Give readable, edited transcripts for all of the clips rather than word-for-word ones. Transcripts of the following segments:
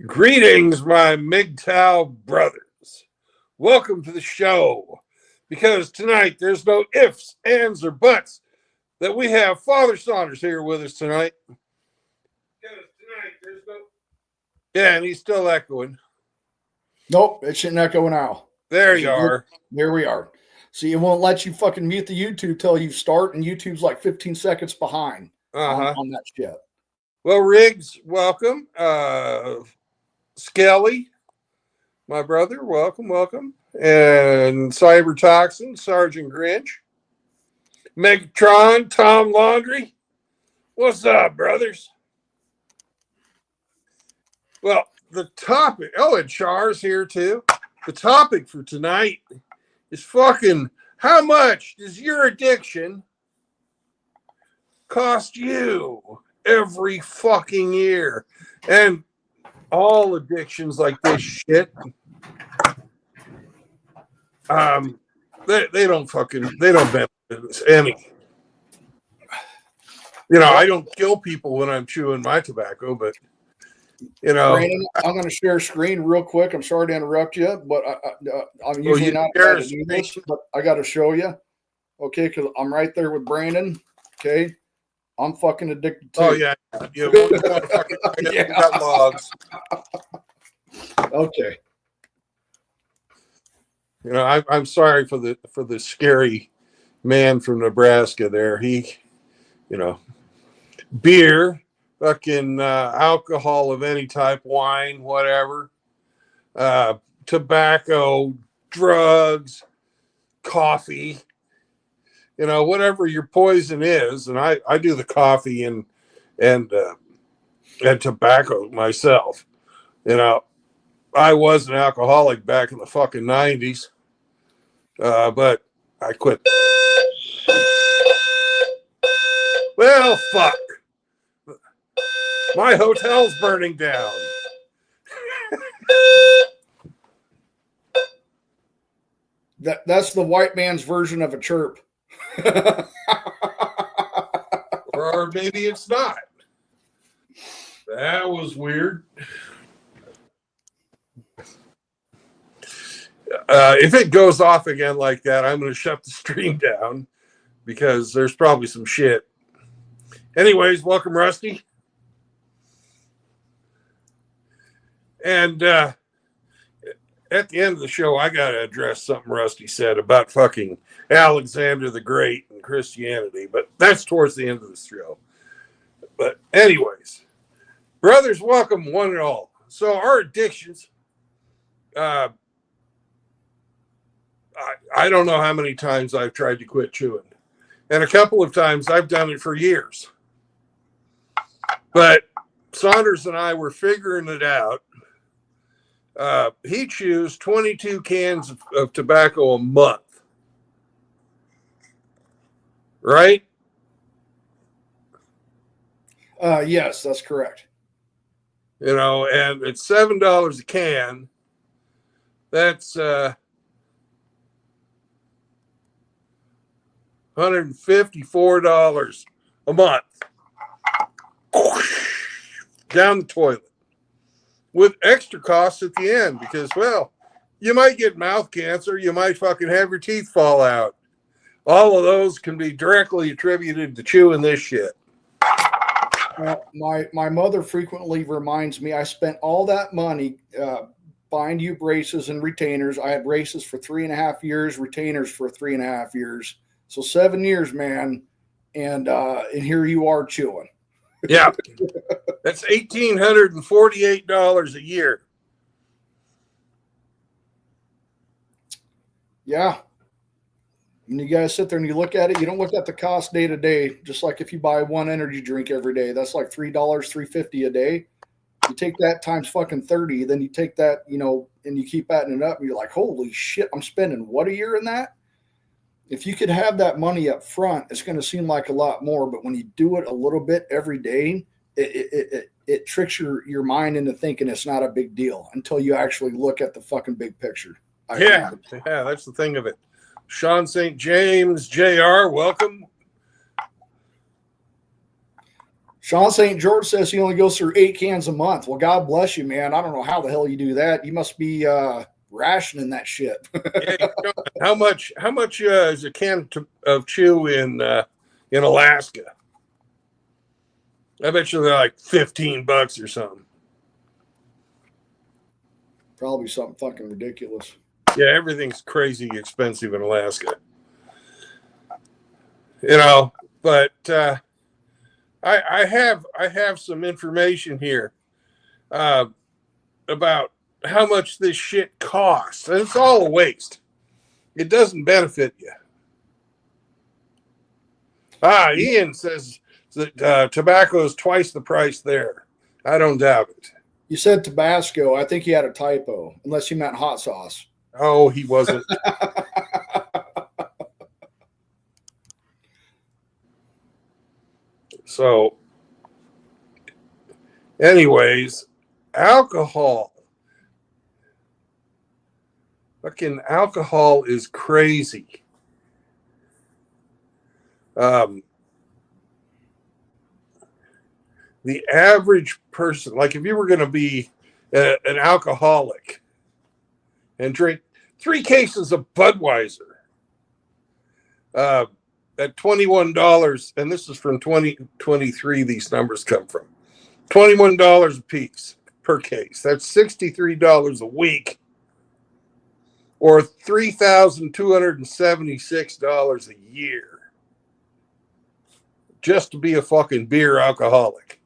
Greetings, my MGTOW brothers. Welcome to the show. Because tonight there's no ifs, ands, or buts that we have Father Saunders here with us tonight. Because tonight there's no. Yeah, and he's still echoing. Nope, it shouldn't echo now. There you are. There we are. See, it won't let you fucking mute the YouTube till you start, and YouTube's like 15 seconds behind on that shit. Well, Riggs, welcome. Skelly, my brother, welcome. And Cybertoxin, Sergeant Grinch. Megatron, Tom Laundry. What's up, brothers? Well, the topic, and Char's here too. The topic for tonight is fucking how much does your addiction cost you every fucking year? And all addictions like this shit, they don't benefit any. I don't kill people when I'm chewing my tobacco, but Brandon, I'm going to share screen real quick. I'm sorry to interrupt you, but I'm usually not going to do this, but I got to show you, okay? Because I'm right there with Brandon, okay? I'm fucking addicted too. Oh yeah, got logs. Okay. I'm sorry for the scary man from Nebraska. There, he, beer, fucking alcohol of any type, wine, whatever, tobacco, drugs, coffee. Whatever your poison is, and I do the coffee and tobacco myself. I was an alcoholic back in the fucking 90s, but I quit. Well, fuck. My hotel's burning down. That's the white man's version of a chirp. Or maybe it's not. That was weird. If it goes off again like that, I'm going to shut the stream down because there's probably some shit. Anyways, welcome, Rusty. And at the end of the show, I got to address something Rusty said about fucking Alexander the Great and Christianity, but that's towards the end of the show. But anyways, brothers, welcome one and all. So our addictions, I don't know how many times I've tried to quit chewing, and a couple of times I've done it for years. But Saunders and I were figuring it out. He chews 22 cans of tobacco a month. Right? Yes, that's correct. And it's $7 a can. That's $154 a month. Down the toilet. With extra costs at the end because, well, you might get mouth cancer. You might fucking have your teeth fall out. All of those can be directly attributed to chewing this shit. My mother frequently reminds me I spent all that money buying you braces and retainers. I had braces for 3.5 years, retainers for 3.5 years. So 7 years, man. And here you are chewing. Yeah. That's $1,848 a year. Yeah. And you guys sit there and you look at it. You don't look at the cost day to day. Just like if you buy one energy drink every day, that's like $3, $3.50 a day. You take that times fucking 30, then you take that, and you keep adding it up, and you're like, holy shit, I'm spending what a year in that? If you could have that money up front, it's going to seem like a lot more. But when you do it a little bit every day, it tricks your mind into thinking it's not a big deal until you actually look at the fucking big picture. Yeah, that's the thing of it. Sean St. James, JR, welcome. Sean St. George says he only goes through 8 cans a month. Well, God bless you, man. I don't know how the hell you do that. You must be rationing that shit. Yeah, how much is a can of chew in Alaska? I bet you they're like $15 or something. Probably something fucking ridiculous. Yeah, everything's crazy expensive in Alaska. You know, but I have some information here about how much this shit costs, and it's all a waste. It doesn't benefit you. Ian says that tobacco is twice the price there. I don't doubt it. You said Tabasco. I think you had a typo, unless you meant hot sauce. Oh, he wasn't. So, anyways, alcohol. Fucking alcohol is crazy. The average person, like if you were going to be an alcoholic and drink 3 cases of Budweiser at $21, and this is from 2023, these numbers come from $21 a piece per case. That's $63 a week, or $3,276 a year, just to be a fucking beer alcoholic.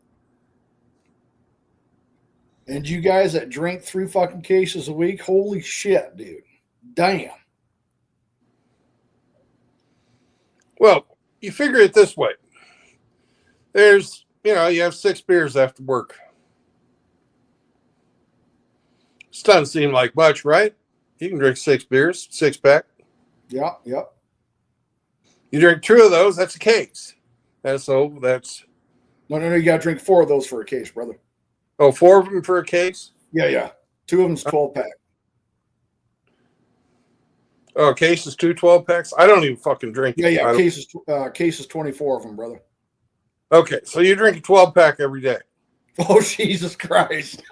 And you guys that drink 3 fucking cases a week, holy shit, dude. Damn. Well, you figure it this way. There's, you have 6 beers after work. This doesn't seem like much, right? You can drink 6 beers, 6-pack. Yeah, yep. You drink 2 of those, that's a case. That's No, you got to drink 4 of those for a case, brother. 4 of them for a case? Yeah. 2 of them's 12-pack. Oh, case is 2 12-packs? I don't even fucking drink it. Yeah. Cases 24 of them, brother. Okay, so you drink a 12-pack every day. Oh, Jesus Christ.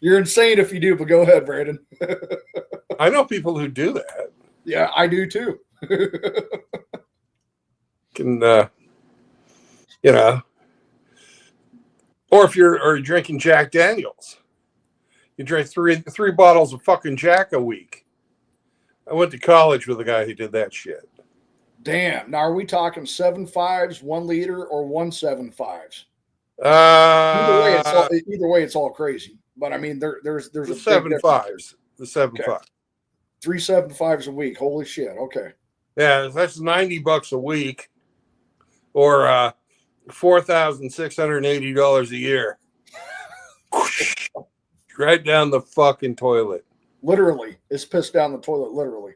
You're insane if you do, but go ahead, Brandon. I know people who do that. Yeah, I do too. Can, or if you're drinking Jack Daniels, you drink three bottles of fucking Jack a week. I went to college with a guy who did that shit. Damn. Now, are we talking 7.5s, 1 liter, or 1.75s? Either way, it's all crazy. But I mean, there's a 7.5s. The 7.5. Okay. 3 7.5s a week. Holy shit. Okay. Yeah, that's $90 a week, or $4,680 a year. Right down the fucking toilet. Literally, it's pissed down the toilet. Literally.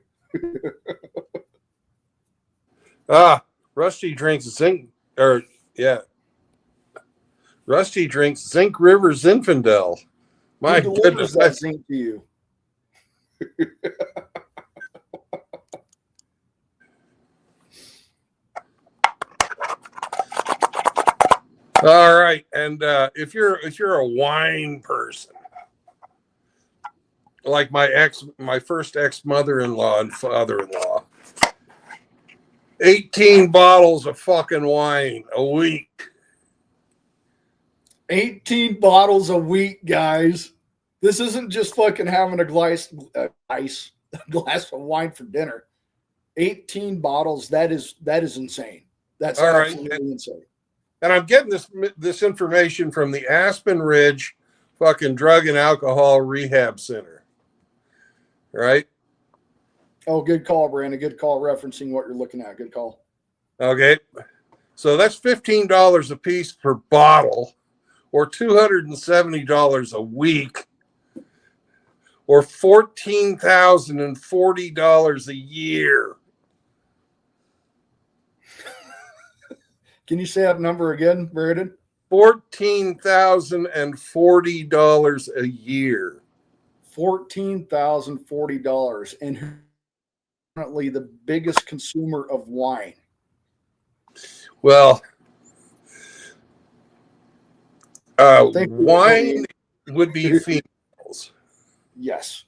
Rusty drinks zinc, Rusty drinks Zinc River Zinfandel. My goodness, that zinc to you. All right, and if you're a wine person, like my first ex-mother-in-law and father-in-law, 18 bottles of fucking wine a week. 18 bottles a week, guys. This isn't just fucking having a glass of wine for dinner. 18 bottles. That is insane. That's all absolutely right. Insane. And I'm getting this information from the Aspen Ridge fucking Drug and Alcohol Rehab Center. Right? Oh, good call, Brandon. Good call referencing what you're looking at. Good call. Okay. So that's $15 a piece per bottle, or $270 a week, or $14,040 a year. Can you say that number again, Brandon? $14,040 a year. $14,040, and currently the biggest consumer of wine. Well, Thank you. Wine would be females, Yes.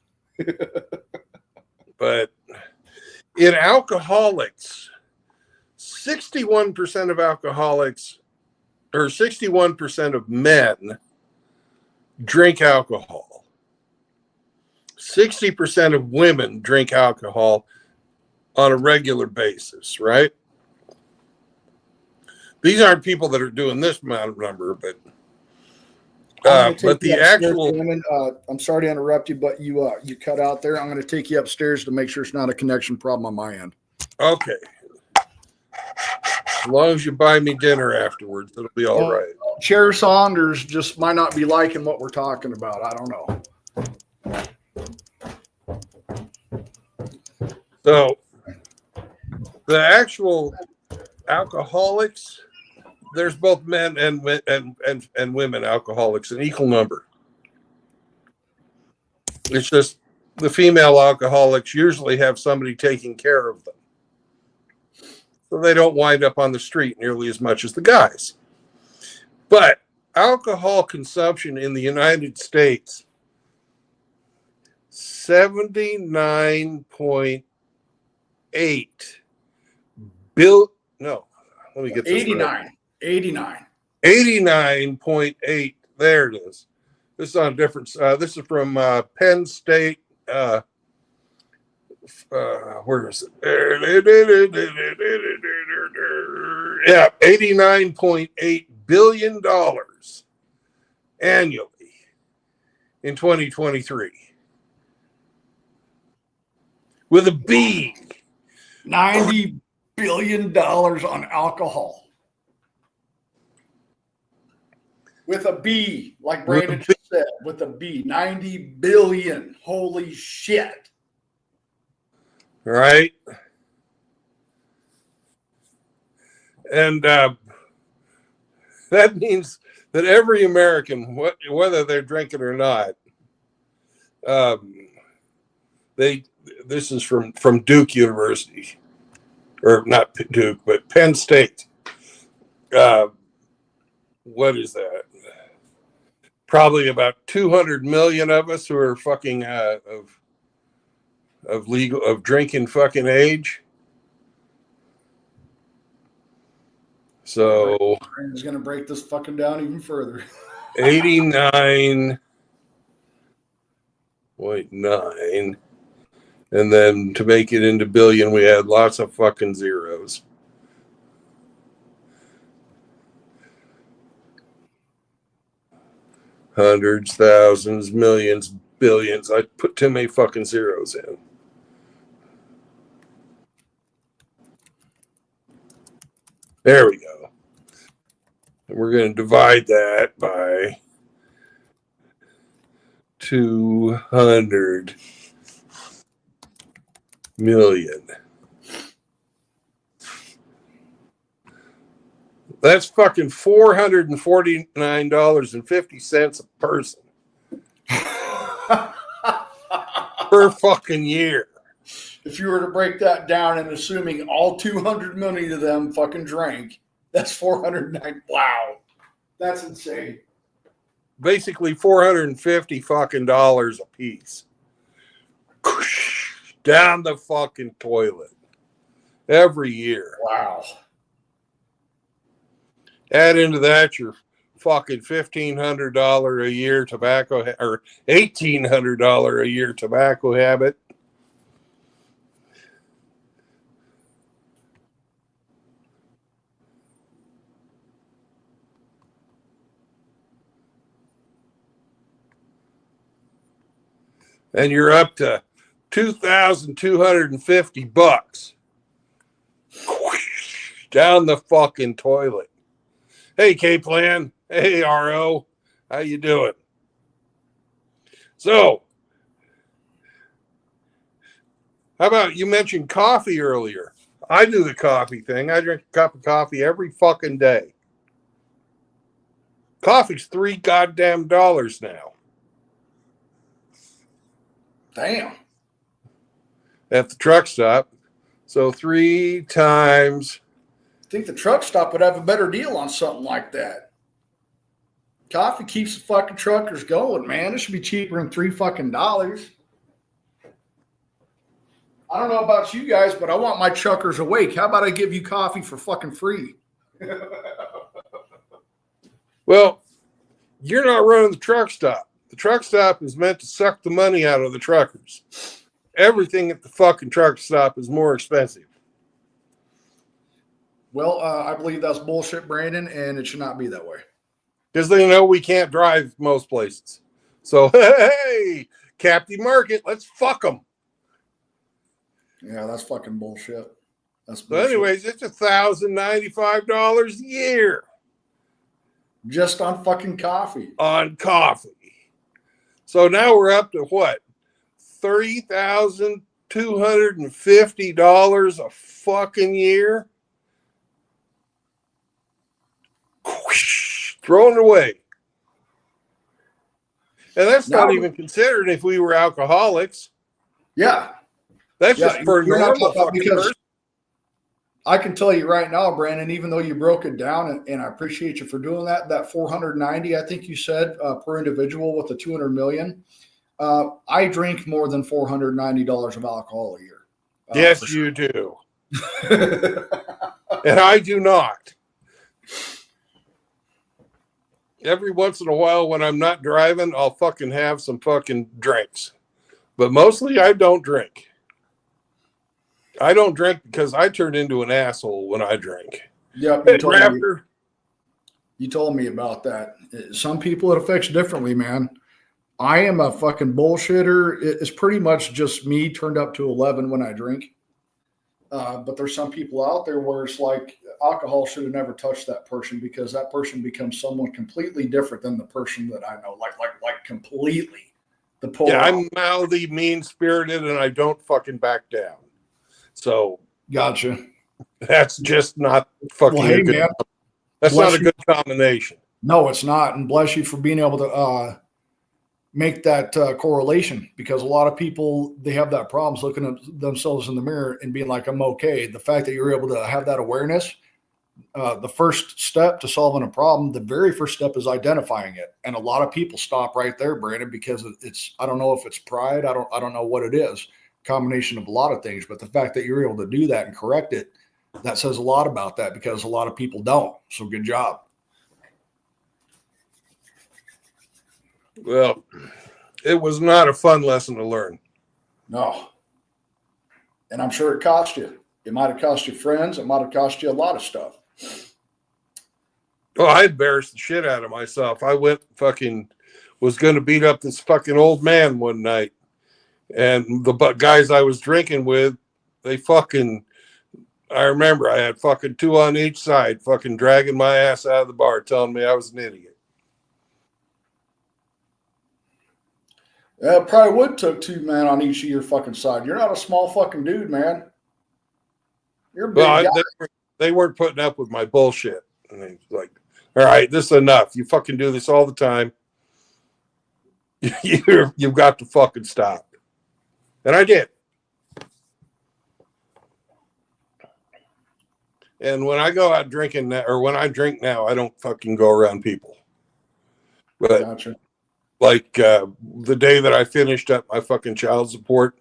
but in alcoholics, 61% of alcoholics, or 61% of men drink alcohol. 60% of women drink alcohol on a regular basis, right? These aren't people that are doing this amount of number, but the actual. I'm sorry to interrupt you, but you cut out there. I'm going to take you upstairs to make sure it's not a connection problem on my end. Okay. As long as you buy me dinner afterwards, it'll be all right. Chair Saunders just might not be liking what we're talking about. I don't know. So the actual alcoholics, there's both men and women alcoholics, an equal number. It's just the female alcoholics usually have somebody taking care of them, so they don't wind up on the street nearly as much as the guys. But alcohol consumption in the United States, 79.8 bill. No, let me get this 89. right. 89. 89.8. There it is. This is on a different. This is from Penn State. Where is it? Yeah, $89.8 billion annually in 2023. With a B. $90 billion on alcohol. With a B, like Brandon just said, with a B. 90 billion. Holy shit. Right? And that means that every American, whether they're drinking or not, this is from Duke University, or not Duke, but Penn State. What is that? Probably about 200 million of us who are fucking of drinking fucking age. So is going to break this fucking down even further. 89.9. And then to make it into billion, we had lots of fucking zeros. Hundreds, thousands, millions, billions. I put too many fucking zeros in. There we go. And we're going to divide that by 200 million. That's fucking $449.50 a person per fucking year. If you were to break that down and assuming all 200 million of them fucking drank, that's 409. Wow. That's insane. Basically $450 fucking dollars a piece. Down the fucking toilet every year. Wow. Add into that your fucking $1,500 a year tobacco or $1,800 a year tobacco habit. And you're up to $2,250 down the fucking toilet. Hey, K-Plan. Hey, RO. How you doing? So, how about you mentioned coffee earlier? I do the coffee thing. I drink a cup of coffee every fucking day. Coffee's $3 goddamn now. Damn. At the truck stop. So 3 times. I think the truck stop would have a better deal on something like that. Coffee keeps the fucking truckers going, man. It should be cheaper than $3. I don't know about you guys, but I want my truckers awake. How about I give you coffee for fucking free? Well, you're not running the truck stop. The truck stop is meant to suck the money out of the truckers. Everything at the fucking truck stop is more expensive. Well, I believe that's bullshit, Brandon, and it should not be that way. Because they know we can't drive most places. So, hey, Captain Market, let's fuck them. Yeah, that's fucking bullshit. That's So bullshit. anyways, it's $1,095 a year. Just on fucking coffee. On coffee. So now we're up to what? $30,250 a fucking year? Whoosh, thrown it away. And that's not even considered if we were alcoholics. Yeah. That's just for you're not normal talking about fucking because person. I can tell you right now, Brandon, even though you broke it down, and I appreciate you for doing that, that 490, I think you said, per individual with the 200 million, I drink more than $490 of alcohol a year. Yes, you do. And I do not. Every once in a while when I'm not driving, I'll fucking have some fucking drinks. But mostly I don't drink. I don't drink because I turn into an asshole when I drink. Yep, Hey, Raptor. You told me about that. Some people it affects differently, man. I am a fucking bullshitter. It's pretty much just me turned up to 11 when I drink. But there's some people out there where it's like alcohol should have never touched that person because that person becomes someone completely different than the person that I know, like completely. The polar. Yeah, I'm mouthy, mean-spirited, and I don't fucking back down. So gotcha. That's just not fucking well, hey, good. Man, that's not a good combination. No, it's not. And bless you for being able to make that correlation because a lot of people, they have that problems looking at themselves in the mirror and being like, I'm okay. The fact that you're able to have that awareness, the first step to solving a problem, the very first step is identifying it. And a lot of people stop right there, Brandon, because it's, I don't know if it's pride. I don't know what it is. Combination of a lot of things, but the fact that you're able to do that and correct it, that says a lot about that because a lot of people don't. So good job. Well, it was not a fun lesson to learn. No. And I'm sure it cost you. It might have cost you friends. It might have cost you a lot of stuff. Oh, I embarrassed the shit out of myself. I was going to beat up this fucking old man one night. And the guys I was drinking with, I remember I had fucking two on each side, fucking dragging my ass out of the bar, telling me I was an idiot. Yeah, it probably would took two men on each of your fucking side. You're not a small fucking dude, man. You're a big guy. They weren't putting up with my bullshit. And they was like, all right, this is enough. You fucking do this all the time. You've got to fucking stop. And I did. And when I go out drinking or when I drink now, I don't fucking go around people. But gotcha. Like the day that I finished up my fucking child support,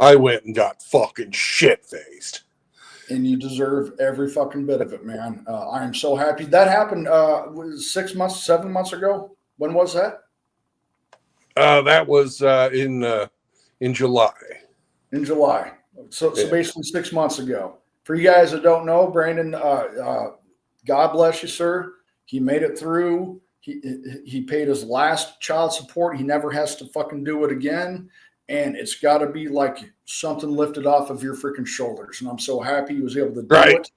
I went and got fucking shit-faced. And you deserve every fucking bit of it, man. I am so happy. That happened 6 months, 7 months ago. When was that? That was in July. In July. So basically 6 months ago. For you guys that don't know, Brandon, God bless you, sir. He made it through. He paid his last child support. He never has to fucking do it again. And it's got to be like something lifted off of your freaking shoulders. And I'm so happy he was able to do it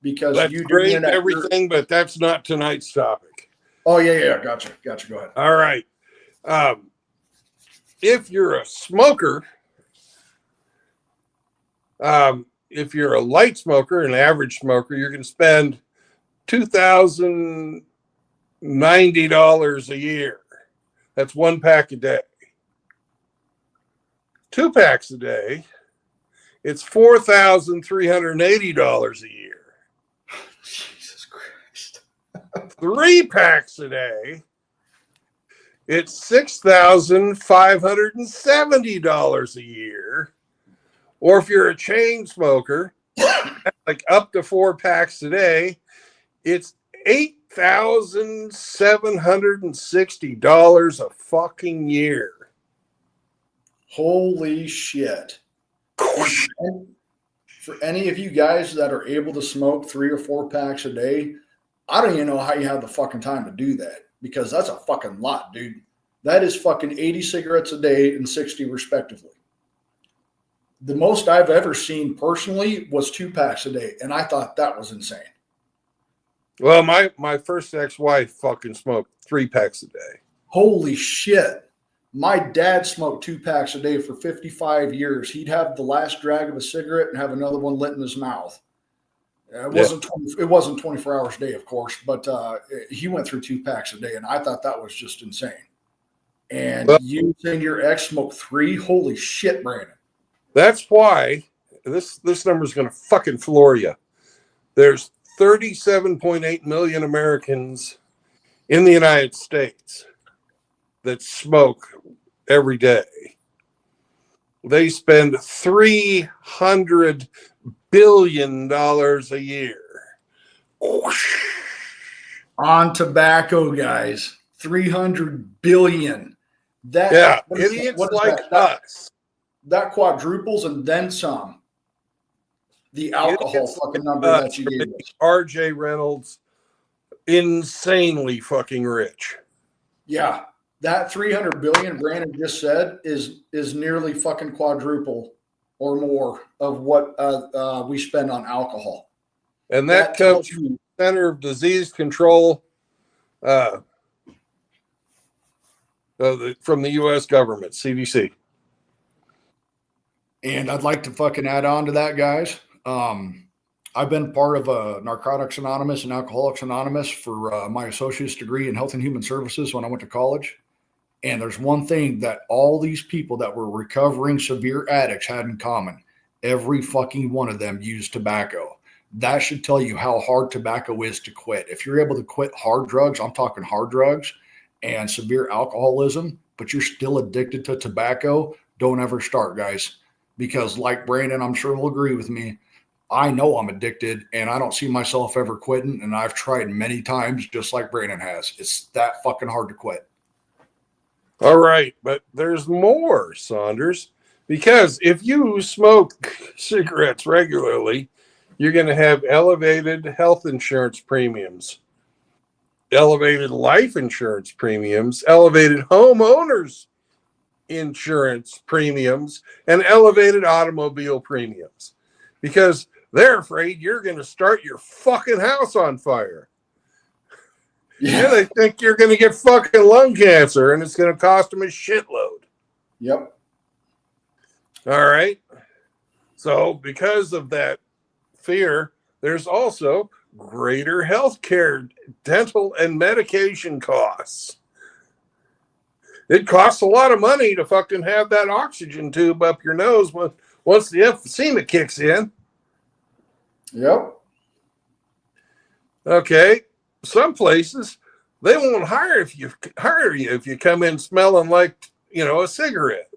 because that's you great, everything, but that's not tonight's topic. Oh, yeah. Gotcha. Go ahead. All right. If you're a smoker, if you're a light smoker, an average smoker, you're going to spend $2,090 a year. That's one pack a day. 2 packs a day, it's $4,380 a year. Jesus Christ. 3 packs a day, it's $6,570 a year. Or if you're a chain smoker, like up to 4 packs a day, it's $8,760 a fucking year. Holy shit. And for any of you guys that are able to smoke 3 or 4 packs a day, I don't even know how you have the fucking time to do that, because that's a fucking lot, dude. That is fucking 80 cigarettes a day and 60 respectively. The most I've ever seen personally was 2 packs a day, and I thought that was insane. Well, my first ex-wife fucking smoked 3 packs a day. Holy shit. My dad smoked 2 packs a day for 55 years. He'd have the last drag of a cigarette and have another one lit in his mouth. It wasn't 24 hours a day, of course, but he went through 2 packs a day, and I thought that was just insane. And you and your ex smoked 3? Holy shit, Brandon. That's why this number is going to fucking floor you. There's 37.8 million Americans in the United States that smoke every day. They spend $300 billion a year on tobacco, guys. 300 billion. Idiots like us. That quadruples and then some. The alcohol fucking number that you gave us. RJ Reynolds, insanely fucking rich. Yeah. That 300 billion Brandon just said is nearly fucking quadruple or more of what we spend on alcohol. And that comes from the Center of Disease Control from the U.S. government, CDC. And I'd like to fucking add on to that, guys. I've been part of Narcotics Anonymous and Alcoholics Anonymous for my associate's degree in health and human services when I went to college. And there's one thing that all these people that were recovering severe addicts had in common. Every fucking one of them used tobacco. That should tell you how hard tobacco is to quit. If you're able to quit hard drugs, I'm talking hard drugs and severe alcoholism, but you're still addicted to tobacco, don't ever start, guys. Because like Brandon, I'm sure will agree with me, I know I'm addicted and I don't see myself ever quitting. And I've tried many times, just like Brandon has. It's that fucking hard to quit. All right, but there's more, Saunders, because if you smoke cigarettes regularly, you're going to have elevated health insurance premiums, elevated life insurance premiums, elevated homeowners insurance premiums, and elevated automobile premiums, because they're afraid you're going to start your fucking house on fire. Yeah, they think you're going to get fucking lung cancer, and it's going to cost them a shitload. Yep. All right. So because of that fear, there's also greater healthcare, dental, and medication costs. It costs a lot of money to fucking have that oxygen tube up your nose once the emphysema kicks in. Yep. Okay. Some places they won't hire you if you come in smelling like, a cigarette.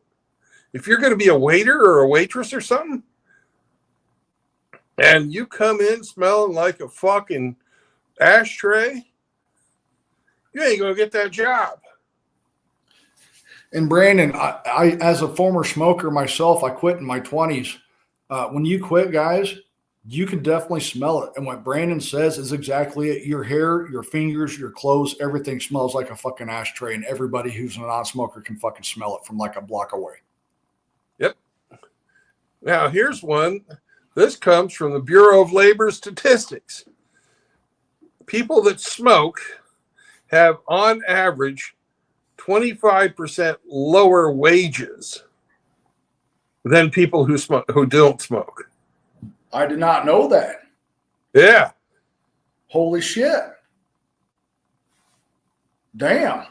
If you're going to be a waiter or a waitress or something, and you come in smelling like a fucking ashtray, you ain't going to get that job. And Brandon, I as a former smoker myself, I quit in my 20s. When you quit, guys, you can definitely smell it. And what Brandon says is exactly it. Your hair, your fingers, your clothes, everything smells like a fucking ashtray. And everybody who's a non-smoker can fucking smell it from like a block away. Yep. Now, here's one. This comes from the Bureau of Labor Statistics. People that smoke have, on average, 25% lower wages than people who don't smoke. I did not know that. Yeah. Holy shit. Damn.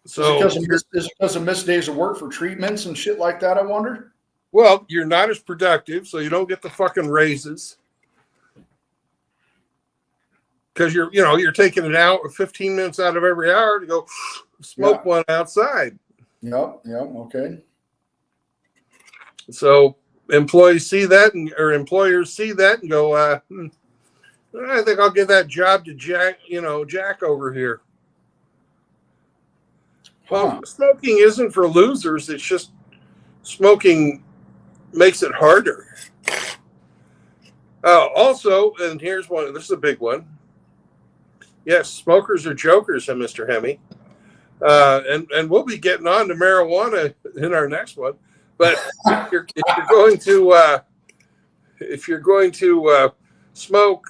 So is it because of missed days of work for treatments and shit like that, I wonder? Well, you're not as productive, so you don't get the fucking raises. Because you're taking an hour, 15 minutes out of every hour to go smoke one outside. Yep. Okay. So employees see that, or employers see that and go, I think I'll give that job to Jack over here. Well, smoking isn't for losers. It's just smoking makes it harder. Also, and here's one. This is a big one. Yes, smokers are jokers, Mr. Hemi. And we'll be getting on to marijuana in our next one. But if you're going to smoke,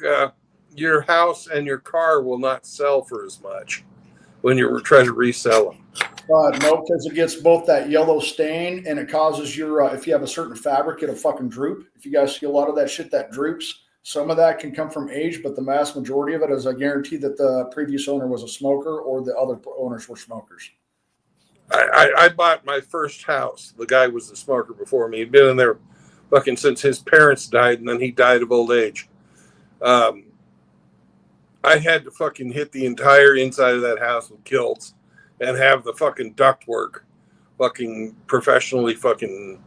your house and your car will not sell for as much when you're trying to resell them. No, because it gets both that yellow stain and it causes your, if you have a certain fabric, it'll fucking droop. If you guys see a lot of that shit that droops, some of that can come from age, but the mass majority of it is I guarantee that the previous owner was a smoker or the other owners were smokers. I bought my first house. The guy was a smoker before me. He'd been in there fucking since his parents died, and then he died of old age. I had to fucking hit the entire inside of that house with kilts and have the fucking ductwork fucking professionally fucking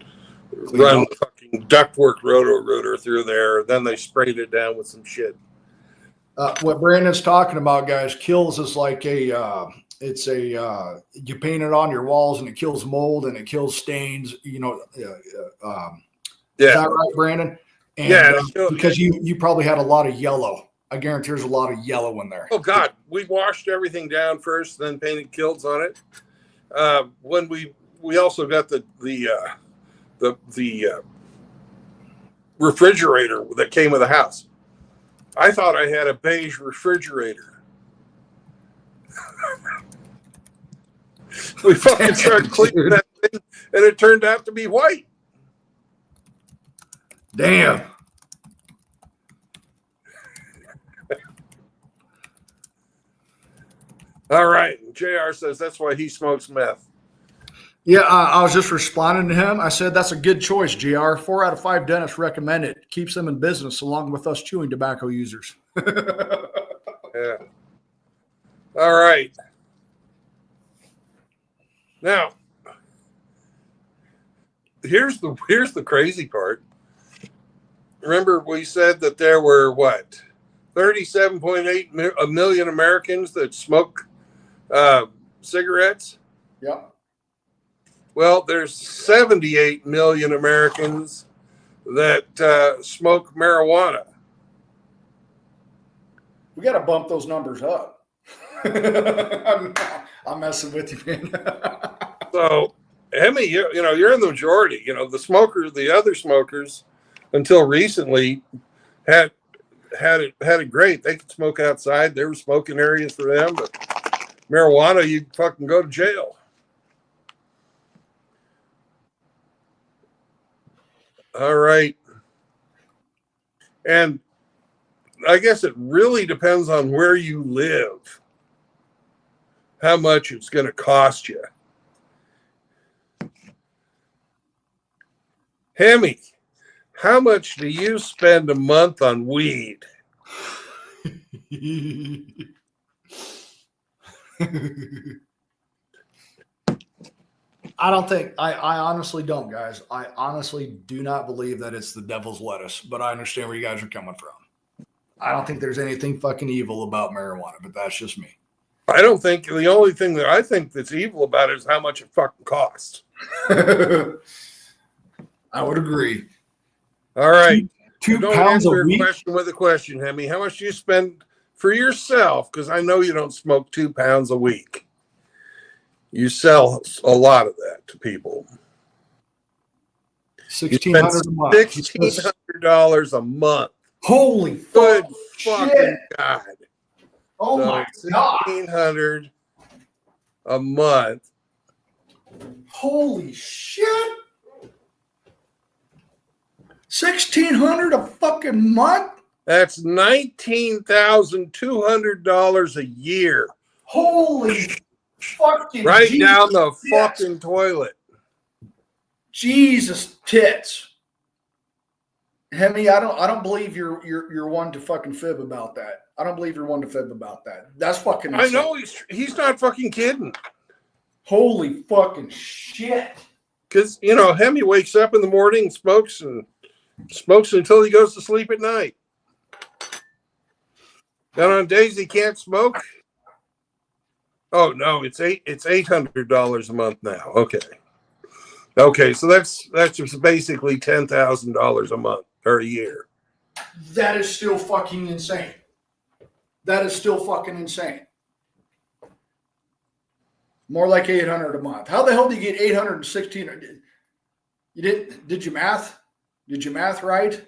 run fucking ductwork rotor through there. Then they sprayed it down with some shit. What Brandon's talking about, guys, kills is like you paint it on your walls and it kills mold and it kills stains, Is that right, Brandon? And, because you probably had a lot of yellow. I guarantee there's a lot of yellow in there. Oh God, we washed everything down first, then painted kilts on it. When we also got the refrigerator that came with the house. I thought I had a beige refrigerator. We fucking started cleaning that thing, and it turned out to be white. Damn. All right. JR says that's why he smokes meth. Yeah, I was just responding to him. I said that's a good choice, JR. 4 out of 5 dentists recommend it. Keeps them in business along with us chewing tobacco users. Yeah. All right. Now, here's the crazy part. Remember, we said that there were 37.8 million Americans that smoke cigarettes. Yep. Well, there's 78 million Americans that smoke marijuana. We got to bump those numbers up. I'm messing with you, man. So, Emmy, you're in the majority. The other smokers, until recently, had it great. They could smoke outside. There were smoking areas for them, but marijuana, you'd fucking go to jail. All right. And I guess it really depends on where you live, how much it's going to cost you. Hemi, how much do you spend a month on weed? I honestly don't, guys. I honestly do not believe that it's the devil's lettuce, but I understand where you guys are coming from. I don't think there's anything fucking evil about marijuana, but that's just me. I don't think the only thing that I think that's evil about it is how much it fucking costs. I would agree. All right. 2 don't pounds a answer week. A question with a question, Hemi. How much do you spend for yourself? Because I know you don't smoke 2 pounds a week. You sell a lot of that to people. $1,600 a month. $1,600 a month. Holy Good fucking fucking God. Oh So my God. $1,600 a month. Holy shit. $1,600 a fucking month? That's $19,200 a year. Holy fucking Right Jesus down the tits. fucking toilet. Jesus tits. Hemi, I don't believe you're one to fucking fib about that. I don't believe you're one to fib about that. That's fucking insane. I know he's not fucking kidding. Holy fucking shit. Because, you know, Hemi wakes up in the morning, smokes until he goes to sleep at night. And on days he can't smoke. Oh no, it's $800 a month now. Okay, so that's just basically $10,000 a month or a year. That is still fucking insane. That is still fucking insane. More like 800 a month. How the hell do you get 816? You did you math? Did you math right?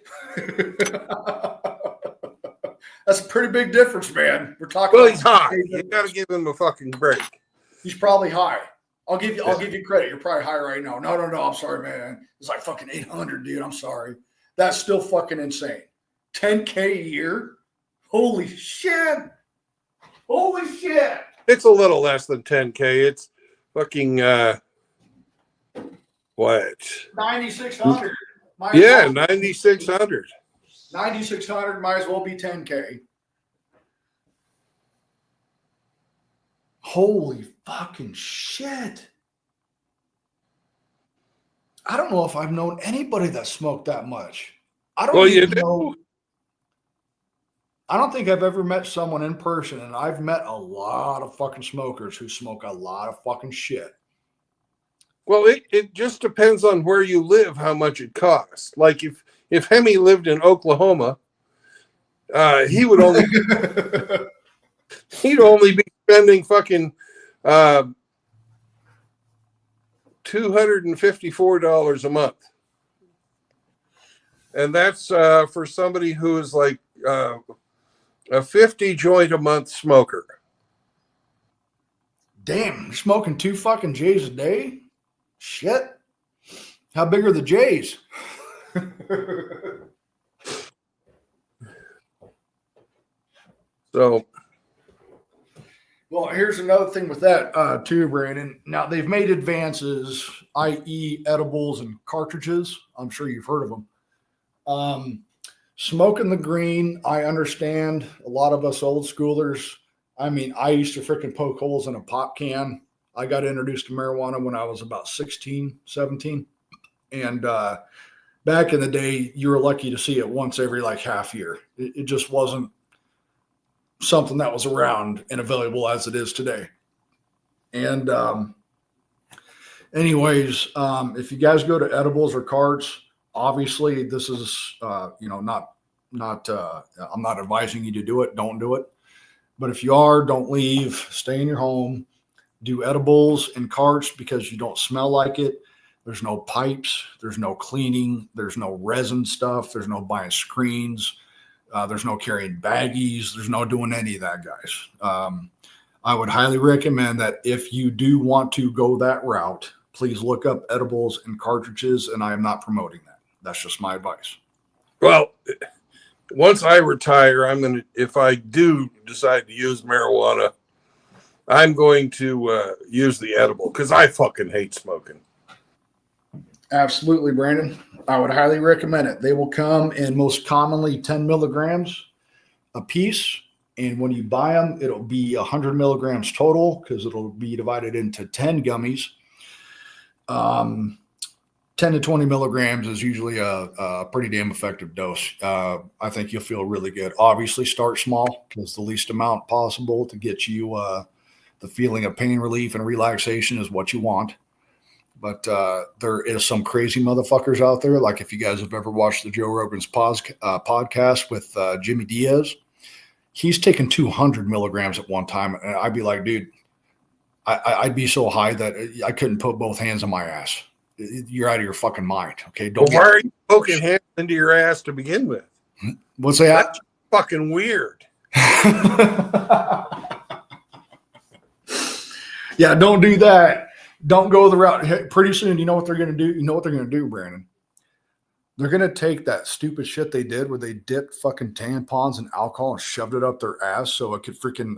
That's a pretty big difference, man. We're talking. Well, he's high. You got to give him a fucking break. He's probably high. I'll give you credit. You're probably high right now. No. I'm sorry, man. It's like fucking 800, dude. I'm sorry. That's still fucking insane. 10K a year. Holy shit. Holy shit. It's a little less than 10K. It's fucking what? 9,600. Yeah, 9,600. 9,600 might as well be 10K. Holy fucking shit. I don't know if I've known anybody that smoked that much. I don't even know. I don't think I've ever met someone in person, and I've met a lot of fucking smokers who smoke a lot of fucking shit. Well, it just depends on where you live, how much it costs. Like if Hemi lived in Oklahoma, he'd only be spending fucking $254 a month, and that's for somebody who is like a 50 joint a month smoker. Damn, you're smoking 2 fucking J's a day? Shit. How big are the J's? So, well, here's another thing with that too, Brandon. Now they've made advances, i.e., edibles and cartridges. I'm sure you've heard of them. Smoking the green, I understand. A lot of us old schoolers. I mean, I used to freaking poke holes in a pop can. I got introduced to marijuana when I was about 16, 17. And back in the day, you were lucky to see it once every like half year. It just wasn't something that was around and available as it is today. And anyways, if you guys go to edibles or carts, obviously this is, not I'm not advising you to do it. Don't do it. But if you are, don't leave, stay in your home, do edibles and carts because you don't smell like it. There's no pipes. There's no cleaning. There's no resin stuff. There's no buying screens. There's no carrying baggies. There's no doing any of that, guys. I would highly recommend that if you do want to go that route, please look up edibles and cartridges, and I am not promoting that. That's just my advice. Well, once I retire, if I do decide to use marijuana, I'm going to use the edible because I fucking hate smoking. Absolutely, Brandon. I would highly recommend it. They will come in most commonly 10 milligrams a piece. And when you buy them, it'll be 100 milligrams total because it'll be divided into 10 gummies. 10 to 20 milligrams is usually a pretty damn effective dose. I think you'll feel really good. Obviously, start small because the least amount possible to get you the feeling of pain relief and relaxation is what you want. But there is some crazy motherfuckers out there. Like if you guys have ever watched the Joe Rogan's podcast with Jimmy Diaz, he's taken 200 milligrams at one time. And I'd be like, dude, I'd be so high that I couldn't put both hands on my ass. You're out of your fucking mind. Okay. Why are you poking hands into your ass to begin with? What's that? That's fucking weird. Yeah, don't do that. Don't go the route. Hey, pretty soon, you know what they're going to do? You know what they're going to do, Brandon? They're going to take that stupid shit they did where they dipped fucking tampons in alcohol and shoved it up their ass so it could freaking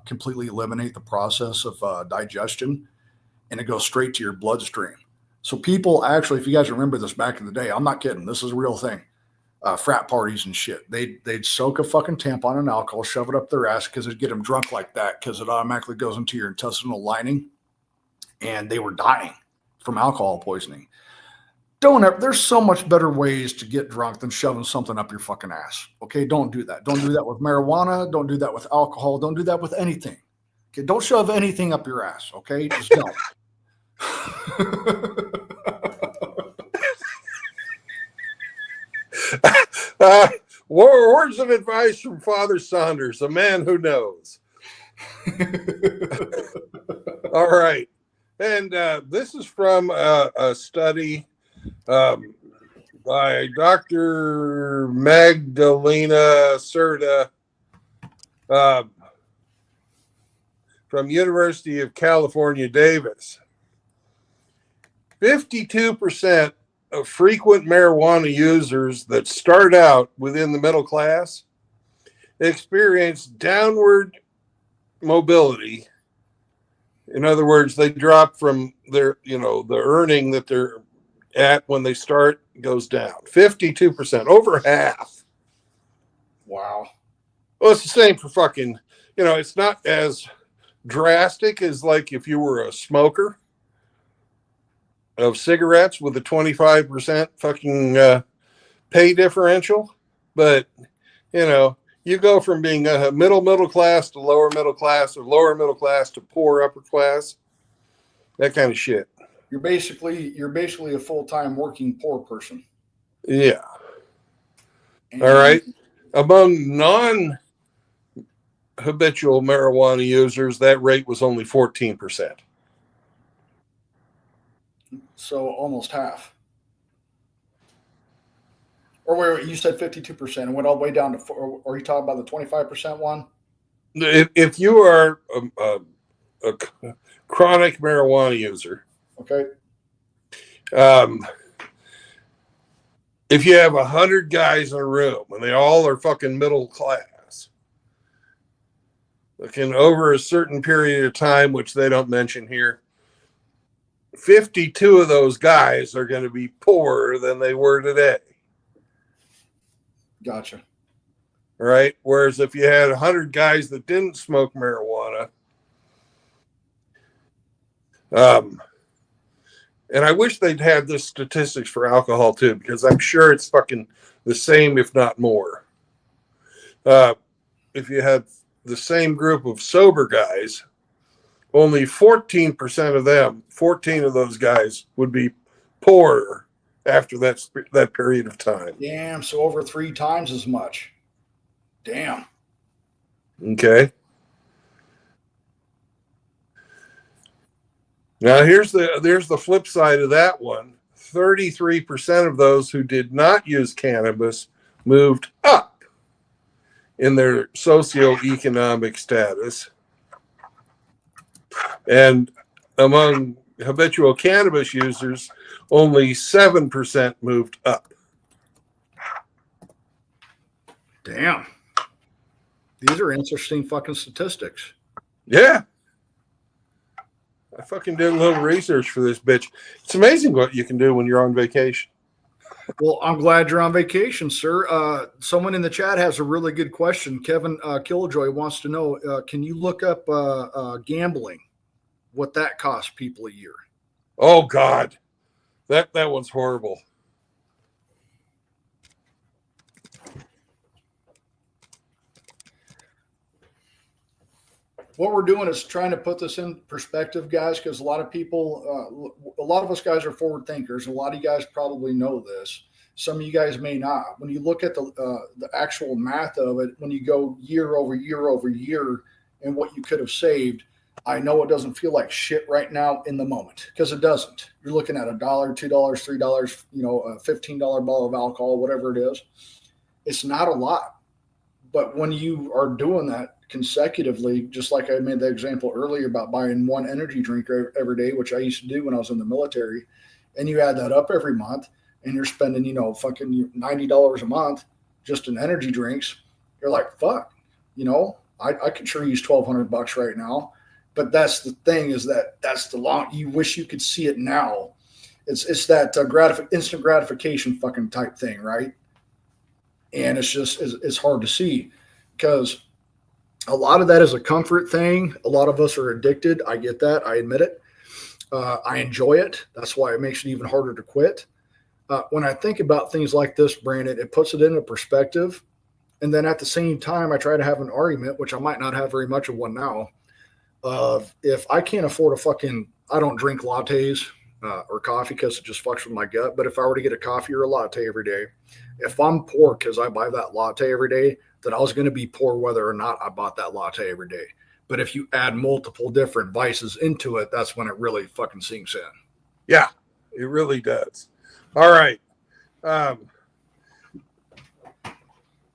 completely eliminate the process of digestion, and it goes straight to your bloodstream. So people actually, if you guys remember this back in the day, I'm not kidding. This is a real thing. Frat parties and shit. They'd soak a fucking tampon in alcohol, shove it up their ass because it'd get them drunk like that because it automatically goes into your intestinal lining. and they were dying from alcohol poisoning. Don't ever, there's so much better ways to get drunk than shoving something up your fucking ass. Okay, don't do that. Don't do that with marijuana. Don't do that with alcohol. Don't do that with anything. Okay, don't shove anything up your ass. Okay, just don't. Words of advice from Father Saunders, a man who knows. All right. And this is from a study by Dr. Magdalena Cerda from University of California, Davis. 52% of frequent marijuana users that start out within the middle class experience downward mobility. In other words, they drop from their, the earning that they're at when they start goes down. 52%, over half. Wow. Well, it's the same for fucking, it's not as drastic as like if you were a smoker of cigarettes with a 25% fucking pay differential. But, you go from being a middle class to lower middle class, or lower middle class to poor upper class, that kind of shit. You're basically a full-time working poor person. Yeah. And all right. Among non-habitual marijuana users, that rate was only 14%. So almost half. Or wait, you said 52% and went all the way down to, or are you talking about the 25% one? If you are a chronic marijuana user, okay, if you have 100 guys in a room and they all are fucking middle class, looking over a certain period of time, which they don't mention here, 52 of those guys are going to be poorer than they were today. Gotcha. Right? Whereas if you had 100 guys that didn't smoke marijuana, and I wish they'd had this statistics for alcohol too, because I'm sure it's fucking the same, if not more. If you had the same group of sober guys, only 14% of them, 14 of those guys would be poorer after that period of time. Damn, so over 3 times as much. Damn. Okay. Now here's the flip side of that one. 33% of those who did not use cannabis moved up in their socioeconomic status. And among habitual cannabis users, only 7% moved up. Damn. These are interesting fucking statistics. Yeah. I fucking did a little research for this bitch. It's amazing what you can do when you're on vacation. Well, I'm glad you're on vacation, sir. Someone in the chat has a really good question. Kevin Killjoy wants to know, can you look up gambling, what that costs people a year? Oh, God. That one's horrible. What we're doing is trying to put this in perspective, guys, because a lot of us guys are forward thinkers. A lot of you guys probably know this. Some of you guys may not. When you look at the actual math of it, when you go year over year over year and what you could have saved, I know it doesn't feel like shit right now in the moment, because it doesn't. You're looking at $1, $2, $3, a $15 bottle of alcohol, whatever it is. It's not a lot. But when you are doing that consecutively, just like I made the example earlier about buying one energy drink every day, which I used to do when I was in the military, and you add that up every month and you're spending, fucking $90 a month just in energy drinks, you're like, fuck, I could sure use $1,200 right now. But that's the thing, is that's the long, you wish you could see it now. It's that instant gratification fucking type thing, right? And it's just, it's hard to see, because a lot of that is a comfort thing. A lot of us are addicted. I get that. I admit it. I enjoy it. That's why it makes it even harder to quit. When I think about things like this, Brandon, it puts it into perspective. And then at the same time, I try to have an argument, which I might not have very much of one now, of if I can't afford I don't drink lattes or coffee because it just fucks with my gut. But if I were to get a coffee or a latte every day, if I'm poor because I buy that latte every day, then I was going to be poor whether or not I bought that latte every day. But if you add multiple different vices into it, that's when it really fucking sinks in. Yeah, it really does. All right.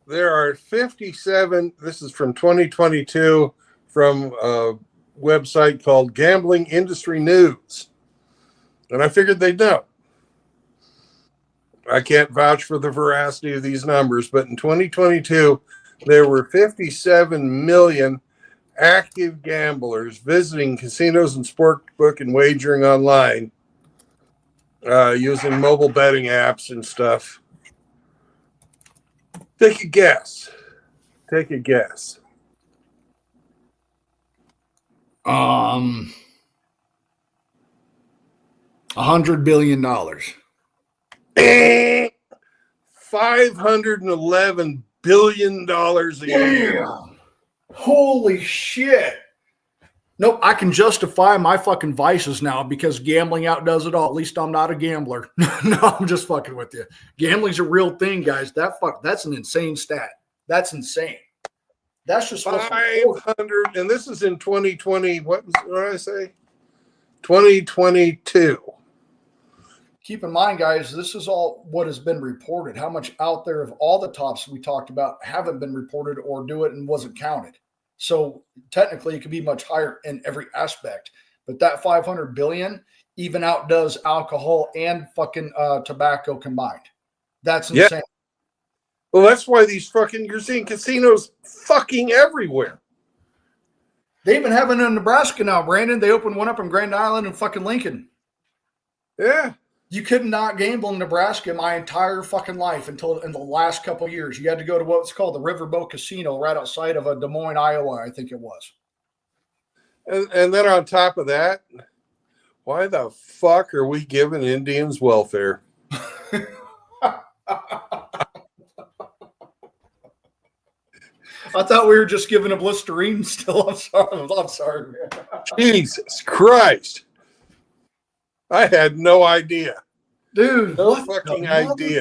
There are 57. This is from 2022 from a website called Gambling Industry News. And I figured they'd know. I can't vouch for the veracity of these numbers, but in 2022, there were 57 million active gamblers visiting casinos and sportsbook and wagering online using mobile betting apps and stuff. Take a guess. Take a guess. $100 billion. $511 billion a year. Holy shit. Nope, I can justify my fucking vices now because gambling outdoes it all. At least I'm not a gambler. No, I'm just fucking with you. Gambling's a real thing, guys. That's an insane stat. That's insane. That's just 500, and this is in 2020. What did I say? 2022. Keep in mind, guys, this is all what has been reported. How much out there of all the tops we talked about haven't been reported or do it and wasn't counted. So technically it could be much higher in every aspect, but that 500 billion even outdoes alcohol and fucking tobacco combined. That's insane. Yeah. Well, that's why you're seeing casinos fucking everywhere. They even have it in Nebraska now, Brandon. They opened one up in Grand Island and fucking Lincoln. Yeah. You could not gamble in Nebraska my entire fucking life until in the last couple of years. You had to go to what's called the Riverboat Casino right outside of Des Moines, Iowa, I think it was. And then on top of that, why the fuck are we giving Indians welfare? I thought we were just giving them Listerine still. I'm sorry, man. Jesus Christ. I had no idea. Dude, no fucking idea.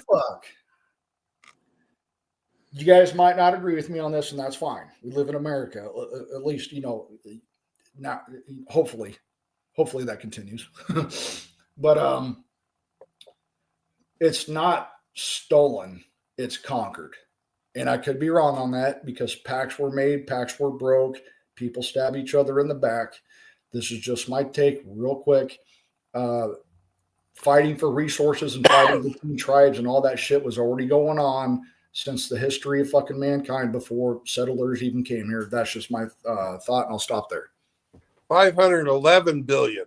You guys might not agree with me on this, and that's fine. We live in America. At least, now, hopefully that continues. But it's not stolen. It's conquered. And I could be wrong on that because pacts were made, pacts were broke, people stab each other in the back. This is just my take real quick. Fighting for resources and fighting between tribes and all that shit was already going on since the history of fucking mankind before settlers even came here. That's just my thought, and I'll stop there. 511 billion.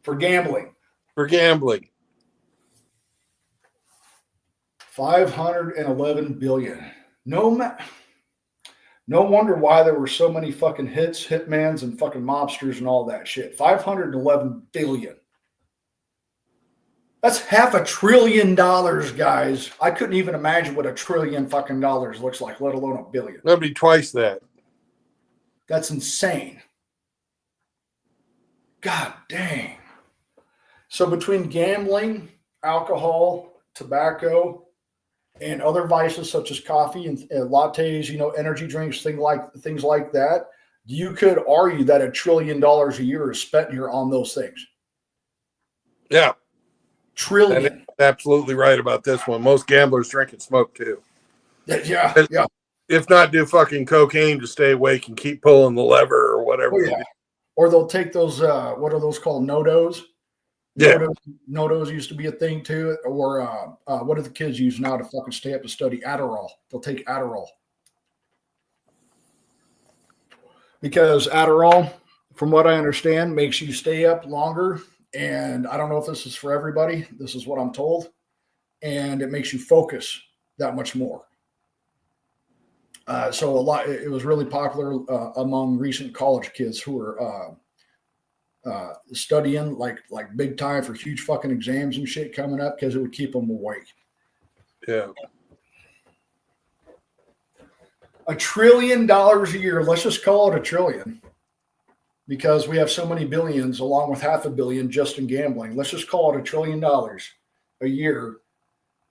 For gambling. 511 billion. No wonder why there were so many fucking hitmans, and fucking mobsters and all that shit. 511 billion. That's $500 billion, guys. I couldn't even imagine what $1 trillion fucking dollars looks like, let alone $1 billion. That'd be twice that. That's insane. God dang. So between gambling, alcohol, tobacco, and other vices such as coffee and lattes, energy drinks, things like that, you could argue that $1 trillion a year is spent here on those things. Yeah. Trillion. And absolutely right about this one. Most gamblers drink and smoke too. Yeah. If not, do fucking cocaine to stay awake and keep pulling the lever or whatever. Oh, yeah. Or they'll take those, what are those called? NoDoz? Yeah. NoDoz used to be a thing too. Or what do the kids use now to fucking stay up to study? Adderall. They'll take Adderall. Because Adderall, from what I understand, makes you stay up longer. And I don't know if this is for everybody. This is what I'm told. And it makes you focus that much more. So it was really popular among recent college kids who were studying like big time for huge fucking exams and shit coming up because it would keep them awake. Yeah. $1 trillion a year. Let's just call it $1 trillion because we have so many billions along with $500 million just in gambling. Let's just call it $1 trillion a year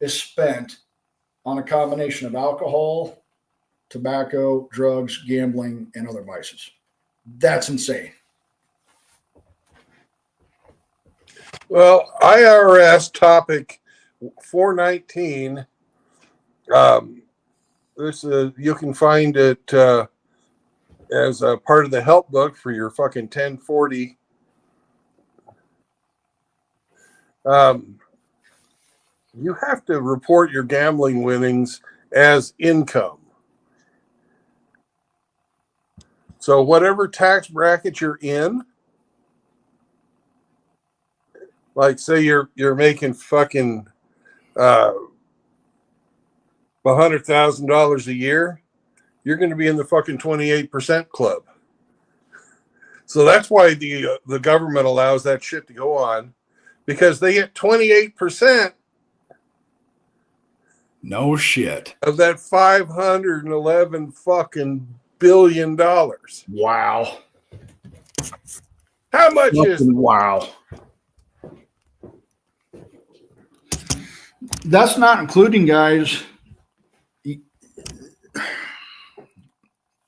is spent on a combination of alcohol, tobacco, drugs, gambling, and other vices. That's insane. Well, IRS topic 419. You can find it as a part of the help book for your fucking 1040. You have to report your gambling winnings as income. So whatever tax bracket you're in, like say you're making fucking $100,000 a year, you're going to be in the fucking 28% club. So that's why the government allows that shit to go on, because they get 28% no shit of that $511 fucking billion. Wow. How much is it? Wow. That's not including, guys.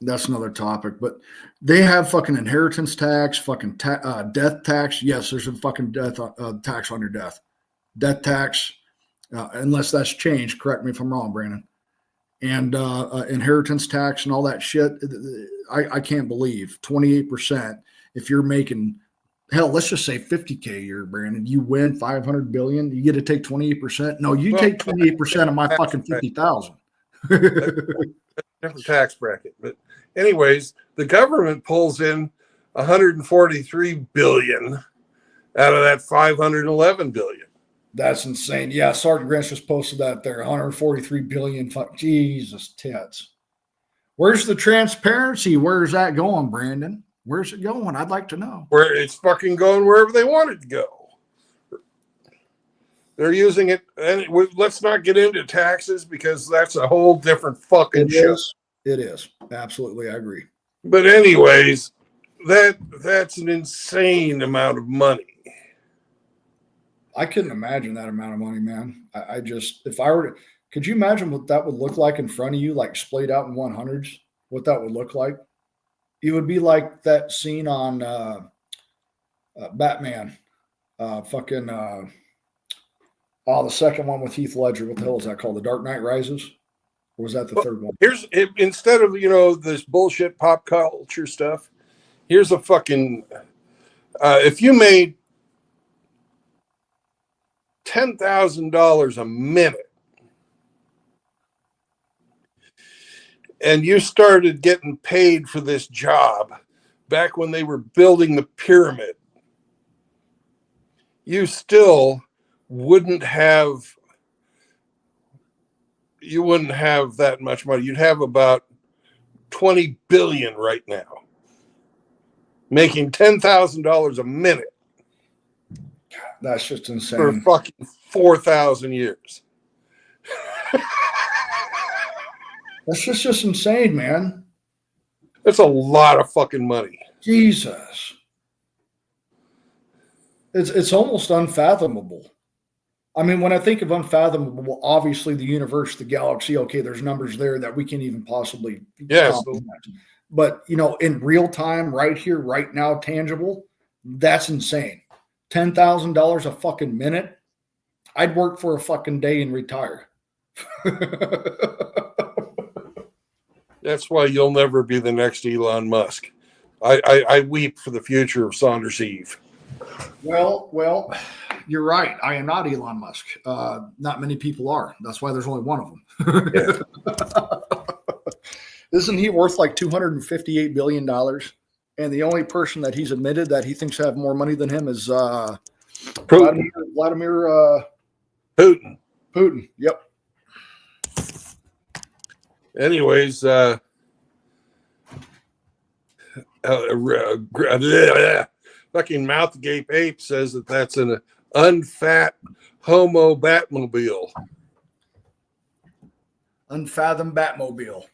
That's another topic, but they have fucking inheritance tax, fucking death tax. Yes, there's a fucking death tax on your death. Death tax, unless that's changed. Correct me if I'm wrong, Brandon. And inheritance tax and all that shit. I can't believe 28%. If you're making, hell, let's just say 50K a year, Brandon, you win 500 billion. You get to take 28%. No, you take 28% of my fucking 50,000. Different tax bracket, but anyways, the government pulls in 143 billion out of that 511 billion. That's insane. Yeah, Sergeant Grant just posted that there. 143 billion. Jesus tits. Where's the transparency? Where's that going, Brandon? Where's it going? I'd like to know. Where it's fucking going wherever they want it to go. They're using it, and let's not get into taxes because that's a whole different fucking show. It is. Absolutely, I agree. But anyways, that's an insane amount of money. I couldn't imagine that amount of money, man. I just, if I were to, could you imagine what that would look like in front of you, like splayed out in 100s? What that would look like? It would be like that scene on Batman, the second one with Heath Ledger. What the hell is that called? The Dark Knight Rises? Or was that the third one? Instead of, this bullshit pop culture stuff, here's a fucking, if you made $10,000 a minute and you started getting paid for this job back when they were building the pyramid, you still wouldn't have that much money. You'd have about 20 billion right now, making $10,000 a minute. That's just insane. For fucking 4,000 years. That's just insane, man. That's a lot of fucking money. Jesus. It's almost unfathomable. I mean, when I think of unfathomable, obviously the universe, the galaxy, okay, there's numbers there that we can't even possibly comprehend. But, in real time, right here, right now, tangible, that's insane. $10,000 a fucking minute. I'd work for a fucking day and retire. That's why you'll never be the next Elon Musk. I weep for the future of Saunders Eve. Well, you're right. I am not Elon Musk. Not many people are. That's why there's only one of them. Yeah. Isn't he worth like $258 billion? And the only person that he's admitted that he thinks have more money than him is Putin. Vladimir Putin. Putin. Yep. Anyways, fucking mouth agape ape says that that's an unfat homo Batmobile. Unfathomed Batmobile.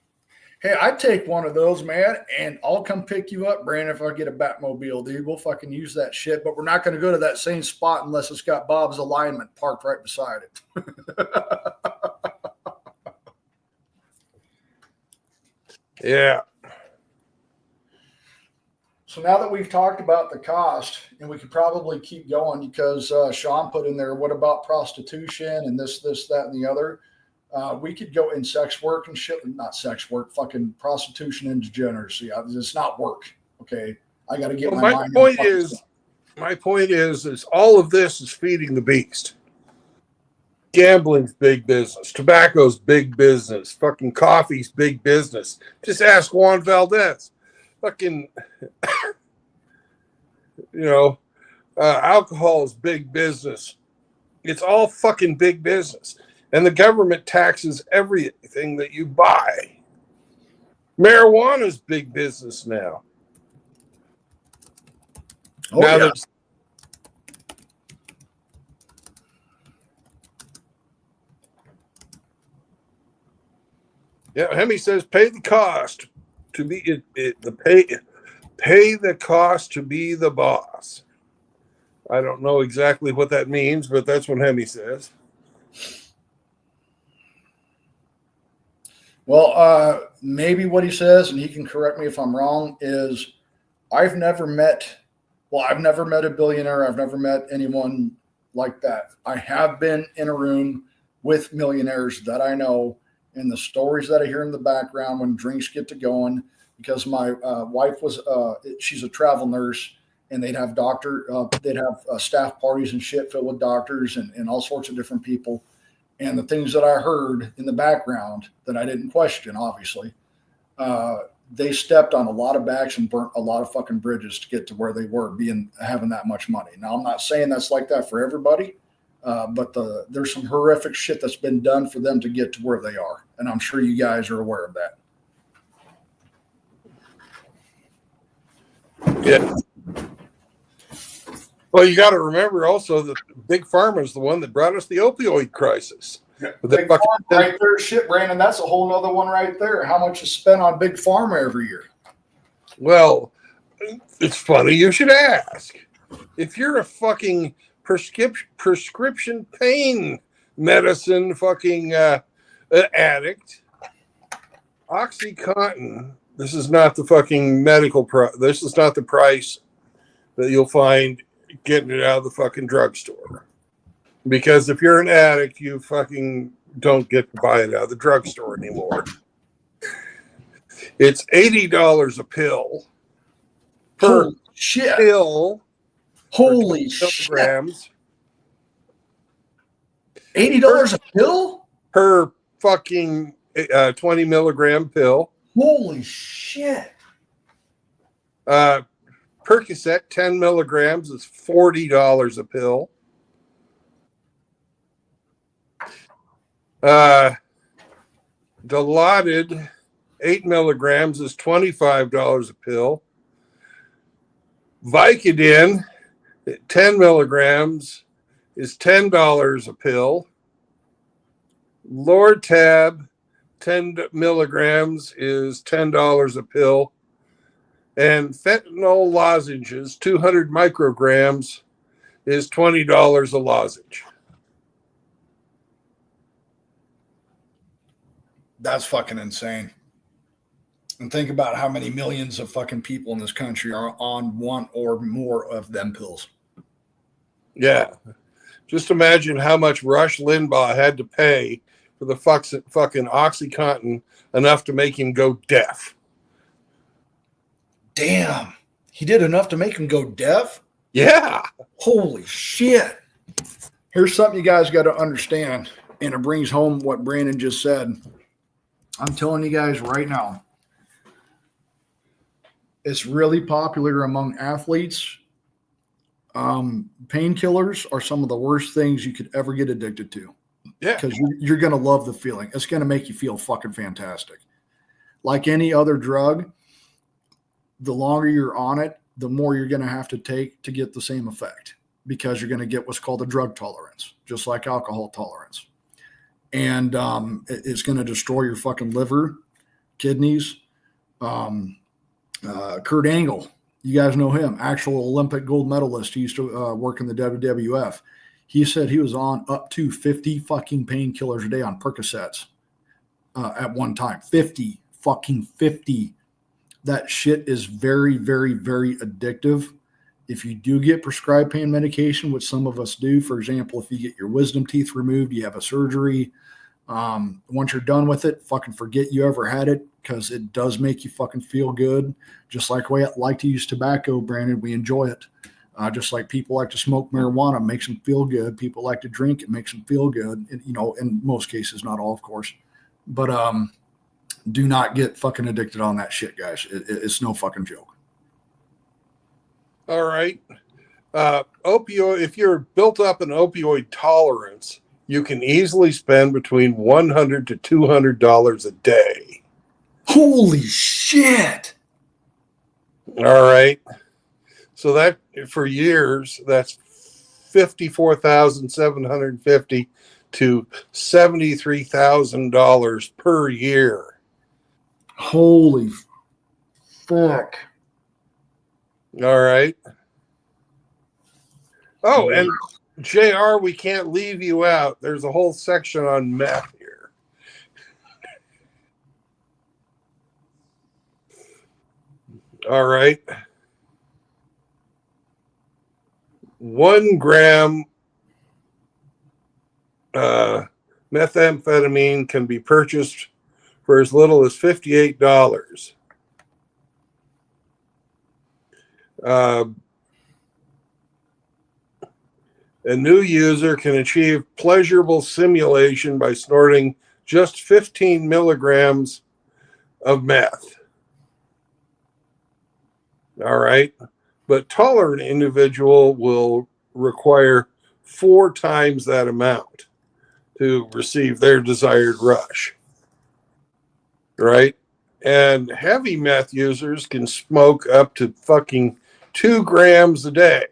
Hey, I'd take one of those, man, and I'll come pick you up, Brandon, if I get a Batmobile, dude. We'll fucking use that shit, but we're not going to go to that same spot unless it's got Bob's alignment parked right beside it. Yeah. So now that we've talked about the cost, and we could probably keep going because Sean put in there, what about prostitution and this, that, and the other? We could go in sex work and shit, not sex work, fucking prostitution and degeneracy. It's not work. Okay. I got to get my mind. My point is all of this is feeding the beast. Gambling's big business. Tobacco's big business. Fucking coffee's big business. Just ask Juan Valdez. Fucking, alcohol is big business. It's all fucking big business. And the government taxes everything that you buy. Marijuana's big business now. Oh, now yeah. Hemi says, pay the cost to be pay the cost to be the boss. I don't know exactly what that means, but that's what Hemi says. Well, maybe what he says, and he can correct me if I'm wrong, is I've never met a billionaire. I've never met anyone like that. I have been in a room with millionaires that I know, and the stories that I hear in the background when drinks get to going, because my wife she's a travel nurse, and they'd have staff parties and shit filled with doctors and all sorts of different people. And the things that I heard in the background that I didn't question, obviously, they stepped on a lot of backs and burnt a lot of fucking bridges to get to where they were, having that much money. Now, I'm not saying that's like that for everybody, but there's some horrific shit that's been done for them to get to where they are. And I'm sure you guys are aware of that. Yeah. Well, you got to remember also that Big Pharma is the one that brought us the opioid crisis. Big Pharma right there, shit, Brandon. That's a whole nother one right there. How much is spent on Big Pharma every year? Well, it's funny you should ask. If you're a fucking prescription pain medicine fucking addict, OxyContin. This is not the fucking medical price. This is not the price that you'll find getting it out of the fucking drugstore. Because if you're an addict, you fucking don't get to buy it out of the drugstore anymore. It's $80 a pill per shit. pill. Holy shit. $80 a pill? Per fucking 20 milligram pill. Holy shit. Percocet 10 milligrams is $40 a pill. Dilaudid 8 milligrams is $25 a pill. Vicodin 10 milligrams is $10 a pill. Lortab 10 milligrams is $10 a pill. And fentanyl lozenges, 200 micrograms, is $20 a lozenge. That's fucking insane. And think about how many millions of fucking people in this country are on one or more of them pills. Yeah. Just imagine how much Rush Limbaugh had to pay for the fucking OxyContin enough to make him go deaf. Damn. He did enough to make him go deaf? Yeah. Holy shit. Here's something you guys got to understand, and it brings home what Brandon just said. I'm telling you guys right now, it's really popular among athletes. Painkillers are some of the worst things you could ever get addicted to. Yeah. Because you're going to love the feeling. It's going to make you feel fucking fantastic. Like any other drug, the longer you're on it, the more you're going to have to take to get the same effect, because you're going to get what's called a drug tolerance, just like alcohol tolerance. And it's going to destroy your fucking liver, kidneys. Kurt Angle, you guys know him, actual Olympic gold medalist. He used to work in the WWF. He said he was on up to 50 fucking painkillers a day on Percocets at one time. 50. That shit is very, very, very addictive. If you do get prescribed pain medication, which some of us do, for example, if you get your wisdom teeth removed, you have a surgery. Once you're done with it, fucking forget you ever had it, because it does make you fucking feel good. Just like we like to use tobacco, Brandon, we enjoy it. Just like people like to smoke marijuana, it makes them feel good. People like to drink, it makes them feel good. And, in most cases, not all, of course. But do not get fucking addicted on that shit, guys. It's no fucking joke. All right. Opioid. If you're built up an opioid tolerance, you can easily spend between $100 to $200 a day. Holy shit! All right. So that for years, that's $54,750 to $73,000 per year. Holy fuck! All right. Oh, and JR, we can't leave you out. There's a whole section on meth here. All right. 1 gram methamphetamine can be purchased for as little as $58. A new user can achieve pleasurable simulation by snorting just 15 milligrams of meth. All right. But tolerant individual will require 4 times that amount to receive their desired rush. Right? And heavy meth users can smoke up to fucking 2 grams a day.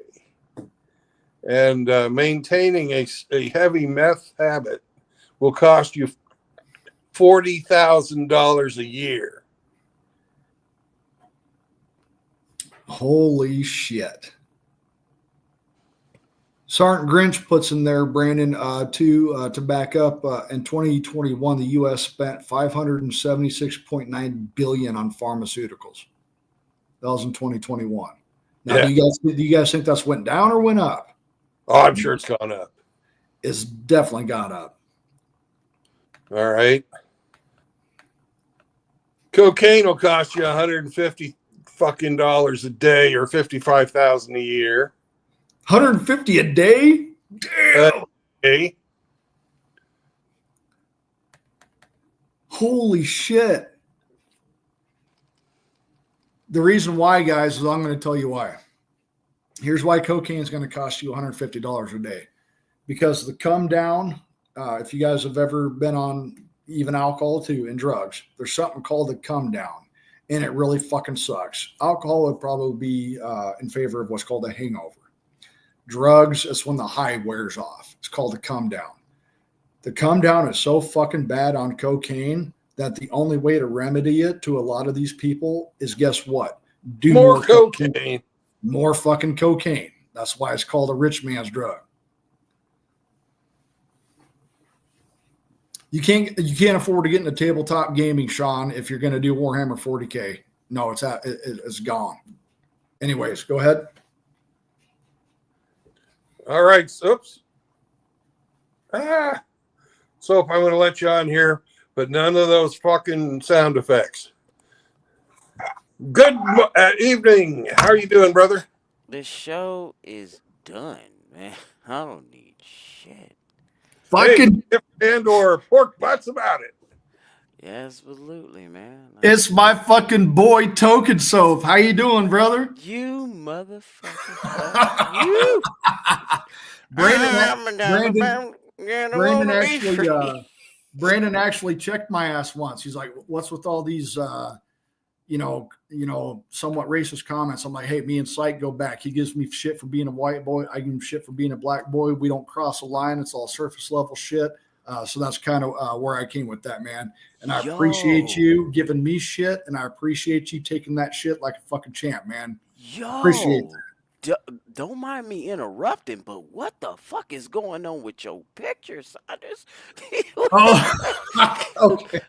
And maintaining a heavy meth habit will cost you $40,000 a year. Holy shit. Sergeant Grinch puts in there, Brandon, to back up, in 2021, the U.S. spent $576.9 billion on pharmaceuticals. That was in 2021. Now, Yeah. do you guys think that's went down or went up? Oh, I'm sure it's gone up. It's definitely gone up. All right. Cocaine will cost you $150 fucking dollars a day, or $55,000 a year. 150 a day? Damn. Okay. Holy shit. The reason why, guys, is I'm going to tell you why. Here's why cocaine is going to cost you $150 a day. Because the come down, if you guys have ever been on even alcohol too and drugs, there's something called the come down, and it really fucking sucks. Alcohol would probably be in favor of what's called a hangover. Drugs, it's when the high wears off. It's called the come down. The come down is so fucking bad on cocaine that the only way to remedy it to a lot of these people is, guess what? Do more cocaine. More fucking cocaine. That's why it's called a rich man's drug. You can't afford to get into tabletop gaming, Sean, if you're going to do Warhammer 40K. No, it's gone. Anyways, go ahead. All right. Oops. So if I'm going to let you on here, but none of those fucking sound effects. Good evening. How are you doing, brother? The show is done, man. I don't need shit. Fucking, and or pork butts about it. Yeah, absolutely, man. it's my fucking boy Token Soap. How you doing, brother? You motherfucker. You. Brandon actually checked my ass once. He's like, "What's with all these, somewhat racist comments. I'm like, hey, me and Sight go back. He gives me shit for being a white boy. I give him shit for being a black boy. We don't cross a line. It's all surface level shit. So that's kind of where I came with that, man. And I appreciate you giving me shit, and I appreciate you taking that shit like a fucking champ, man. Appreciate that. Don't mind me interrupting, but what the fuck is going on with your pictures? Oh, okay.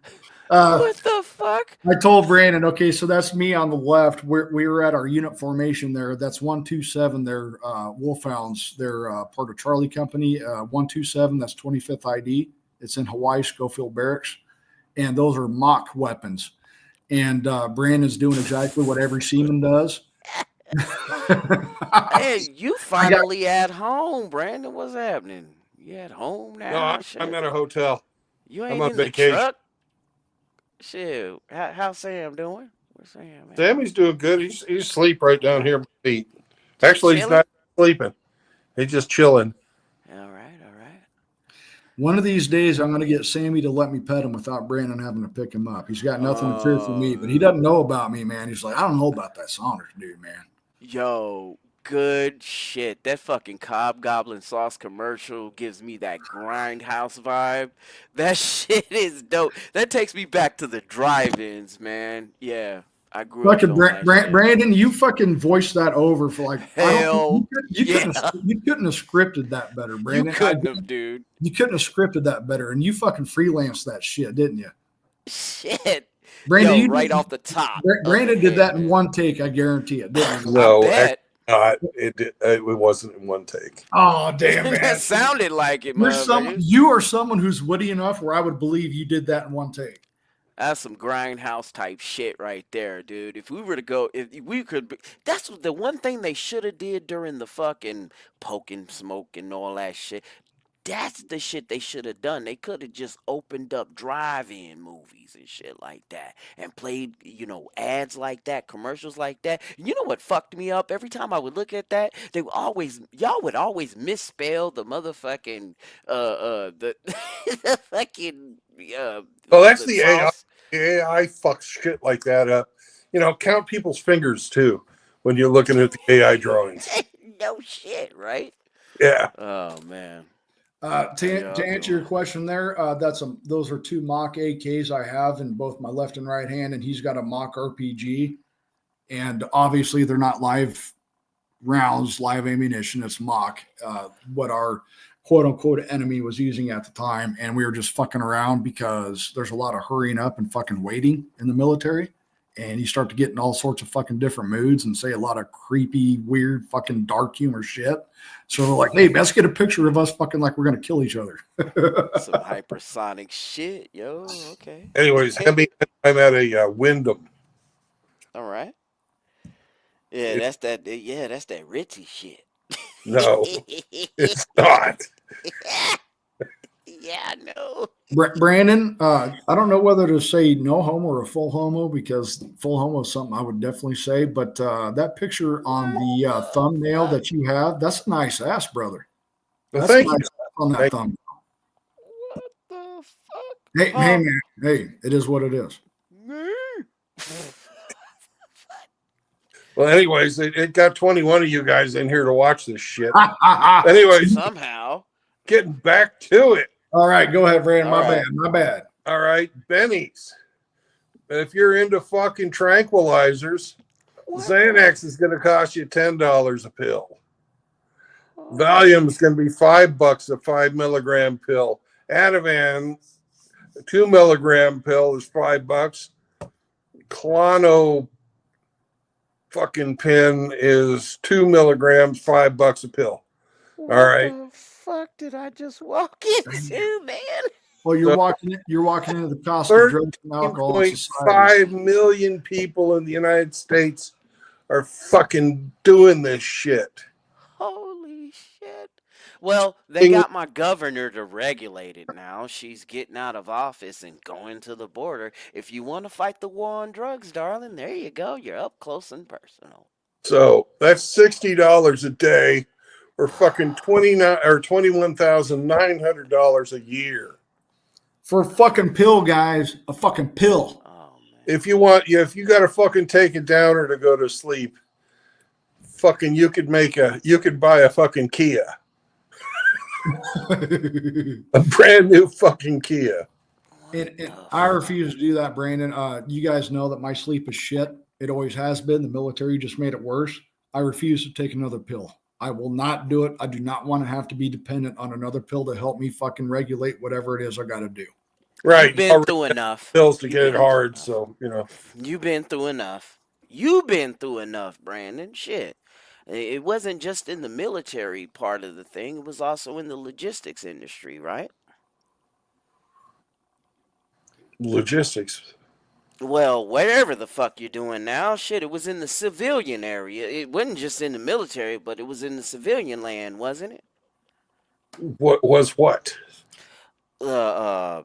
What the fuck? I told Brandon, okay, so that's me on the left. We were at our unit formation there. That's 127. They're Wolfhounds. They're part of Charlie Company. 127, that's 25th ID. It's in Hawaii, Schofield Barracks. And those are mock weapons. And Brandon's doing exactly what every seaman does. Hey, you finally at home, Brandon. What's happening? You at home now? No, I'm at a hotel. You ain't I'm on in vacation. the truck? Shit. How's Sam doing? Where's Sam, man? Sammy's doing good. He's asleep right down here at my feet. Actually, he's Chilling? not sleeping. He's just chilling. All right. One of these days, I'm going to get Sammy to let me pet him without Brandon having to pick him up. He's got nothing to fear from me, but he doesn't know about me, man. He's like, I don't know about that Saunders dude, man. Yo, good shit. That fucking Cobb Goblin sauce commercial gives me that Grindhouse vibe. That shit is dope. That takes me back to the drive-ins, man. Yeah, I grew up Fucking on that shit. Brandon, you fucking voiced that over for like Hell, you couldn't have scripted that better, Brandon. You couldn't have, dude. You couldn't have scripted that better, and you fucking freelanced that shit, didn't you? Shit. Brandon, Yo, you right did, off the top. Brandon of the did head, that in man. one take, I guarantee it, didn't you? No, I bet. it wasn't in one take. Oh, damn, man. That sounded like it, You are someone who's witty enough where I would believe you did that in one take. That's some Grindhouse type shit right there, dude. If we were to go, if we could, that's the one thing they should have did during the fucking poking, smoke, and all that shit. That's the shit they should have done. They could have just opened up drive-in movies and shit like that and played, ads like that, commercials like that. You know what fucked me up? Every time I would look at that, y'all would always misspell the motherfucking, the fucking, Well, that's the the AI. sauce. The AI fucks shit like that up. Count people's fingers too when you're looking at the AI drawings. No shit, right? Yeah. Oh, man. To answer your question there, those are two mock AKs I have in both my left and right hand, and he's got a mock RPG. And obviously, they're not live rounds, live ammunition. It's mock. What our quote unquote enemy was using at the time, and we were just fucking around because there's a lot of hurrying up and fucking waiting in the military. And you start to get in all sorts of fucking different moods and say a lot of creepy, weird, fucking dark humor shit. So they're like, hey, let's get a picture of us fucking like we're going to kill each other. Some hypersonic shit, yo. Okay. Anyways, I'm at a Wyndham. All right. Yeah, that's that Ritzy shit. No, it's not. Yeah, I know. Brandon, I don't know whether to say no homo or a full homo, because full homo is something I would definitely say. But that picture on the thumbnail that you have, that's a nice ass, brother. Well, That's thank nice you. ass on that thumbnail. What the fuck? Hey, man. Hey, it is what it is. Well, anyways, it got 21 of you guys in here to watch this shit. Anyways, Somehow. getting back to it. All right, go ahead, Brandon. All My right. bad. My bad. All right, Benny's. If you're into fucking tranquilizers, Xanax is going to cost you $10 a pill. Valium is going to be $5 a 5 milligram pill. Ativan, a 2 milligram pill is $5. Klano fucking pen is 2 milligrams, $5 a pill. All right. What the fuck did I just walk into, man? Well, you're So- walking into the cost of drugs and alcohol in society. 1.5 million people in the United States are fucking doing this shit. Holy shit. Well, they got my governor to regulate it now. She's getting out of office and going to the border. If you want to fight the war on drugs, darling, there you go. You're up close and personal. So that's $60 a day, or fucking $21,900 a year. For a fucking pill, guys, a fucking pill. Oh, man. if you got to fucking take it down or to go to sleep, fucking you could buy a fucking Kia, a brand new fucking Kia. And I refuse to do that, Brandon. You guys know that my sleep is shit. It always has been. The military just made it worse. I refuse to take another pill. I will not do it. I do not want to have to be dependent on another pill to help me fucking regulate whatever it is I got to do. Right. You've been through enough. Pills to get it hard. So, you know. You've been through enough. You've been through enough, Brandon. Shit. It wasn't just in the military part of the thing. It was also in the logistics industry, right? Logistics. Well, wherever the fuck you're doing now, shit, it was in the civilian area. It wasn't just in the military, but it was in the civilian land, wasn't it? What was what? The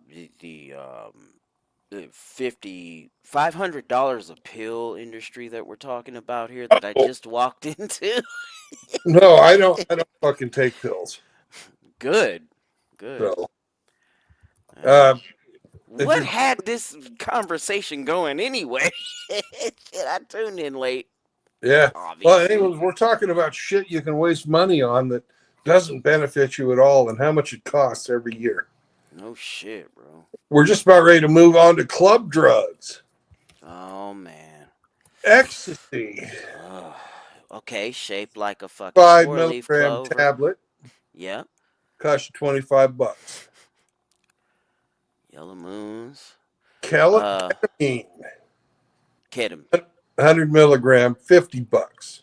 $500 a pill industry that we're talking about here that I just walked into. No, I don't fucking take pills. Good. So, What had this conversation going anyway? Shit, I tuned in late. yeah. Obviously. Well, anyways, we're talking about shit you can waste money on that doesn't benefit you at all and how much it costs every year. No shit, bro. We're just about ready to move on to club drugs. Oh, man. Ecstasy. Okay, shaped like a fucking 5 four-leaf milligram clover. tablet. Yeah. Cost you $25. Yellow moons. Ketamine. Ketamine. 100 milligram, $50.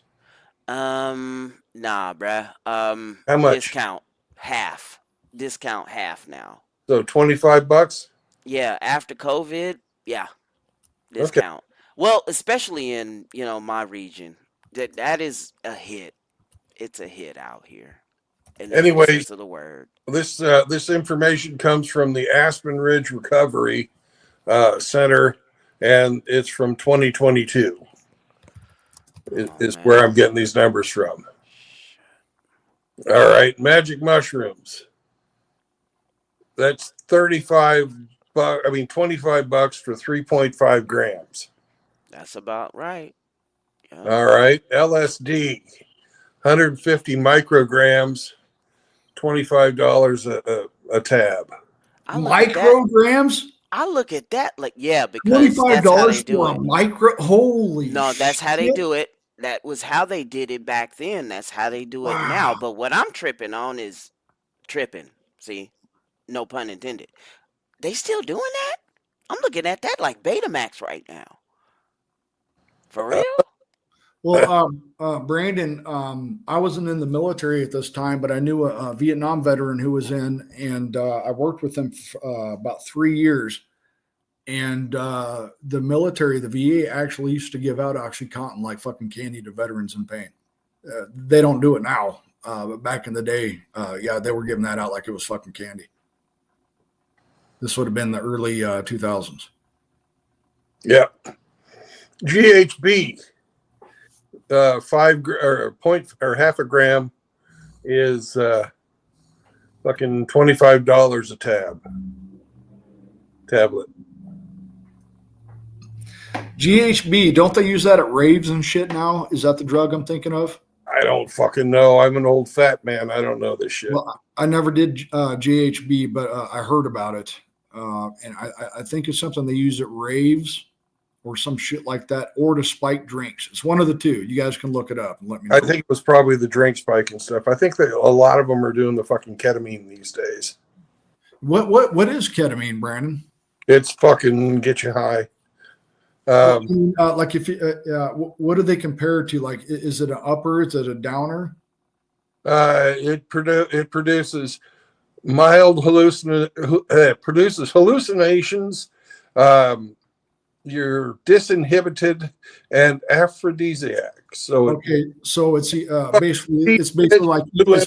Nah, bruh. How much? Discount half. Discount half now. So $25? Yeah, after COVID, yeah. Discount. Okay. Well, especially in, my region. That is a hit. It's a hit out here. Anyways, of the word. This information comes from the Aspen Ridge Recovery Center, and it's from 2022. Is where I'm getting these numbers from. All right, magic mushrooms. That's $25 for 3.5 grams. That's about right. Yeah. All right, LSD, 150 micrograms, $25 a tab. Micrograms? I look at that like, yeah, because $25 for a micro. Holy no, that's how they do it. That was how they did it back then. That's how they do it now. But what I'm tripping on is tripping. See, no pun intended. They still doing that? I'm looking at that like Betamax right now. For real? Well, Brandon, I wasn't in the military at this time, but I knew a Vietnam veteran who was in, and I worked with him for about 3 years. And the military, the VA, actually used to give out OxyContin like fucking candy to veterans in pain. They don't do it now, but back in the day, yeah, they were giving that out like it was fucking candy. This would have been the early 2000s. Yeah. GHB, half a gram is fucking $25 a tablet. GHB, don't they use that at raves and shit now? Is that the drug I'm thinking of? I don't fucking know. I'm an old fat man. I don't know this shit. Well, I never did GHB, but I heard about it. And I think it's something they use at raves or some shit like that, or to spike drinks. It's one of the two. You guys can look it up and let me know. I think it was probably the drink spike and stuff. I think that a lot of them are doing the fucking ketamine these days. What is ketamine, Brandon? It's fucking get you high. Like if you, what do they compare it to? Like, is it an upper? Is it a downer? It produces mild produces hallucinations. You're disinhibited and aphrodisiac. So okay, so it's basically like it's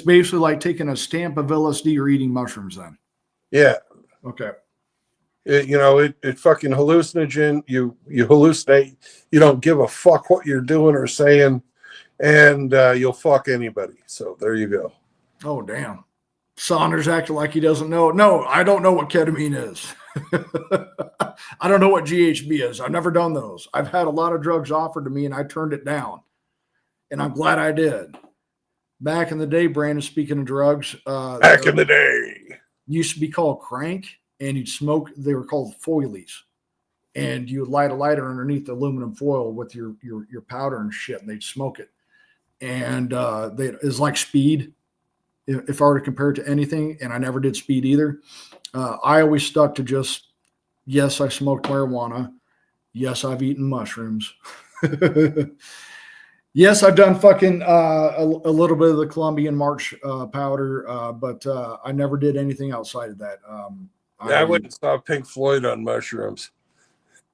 basically like taking a stamp of LSD or eating mushrooms. Then yeah, okay. It fucking hallucinogen. You hallucinate. You don't give a fuck what you're doing or saying, and you'll fuck anybody. So there you go. Oh damn. Saunders acting like he doesn't know. No, I don't know what ketamine is. I don't know what GHB is. I've never done those. I've had a lot of drugs offered to me and I turned it down. And I'm glad I did. Back in the day, Brandon, speaking of drugs, Back in the day. used to be called crank, and you'd smoke. They were called foilies. And you would light a lighter underneath the aluminum foil with your powder and shit, and they'd smoke it. And it's like speed. If I were to compare it to anything, and I never did speed either, I always stuck to just, yes, I smoked marijuana. Yes, I've eaten mushrooms. Yes, I've done fucking a little bit of the Colombian March powder, but I never did anything outside of that. I wouldn't saw Pink Floyd on mushrooms.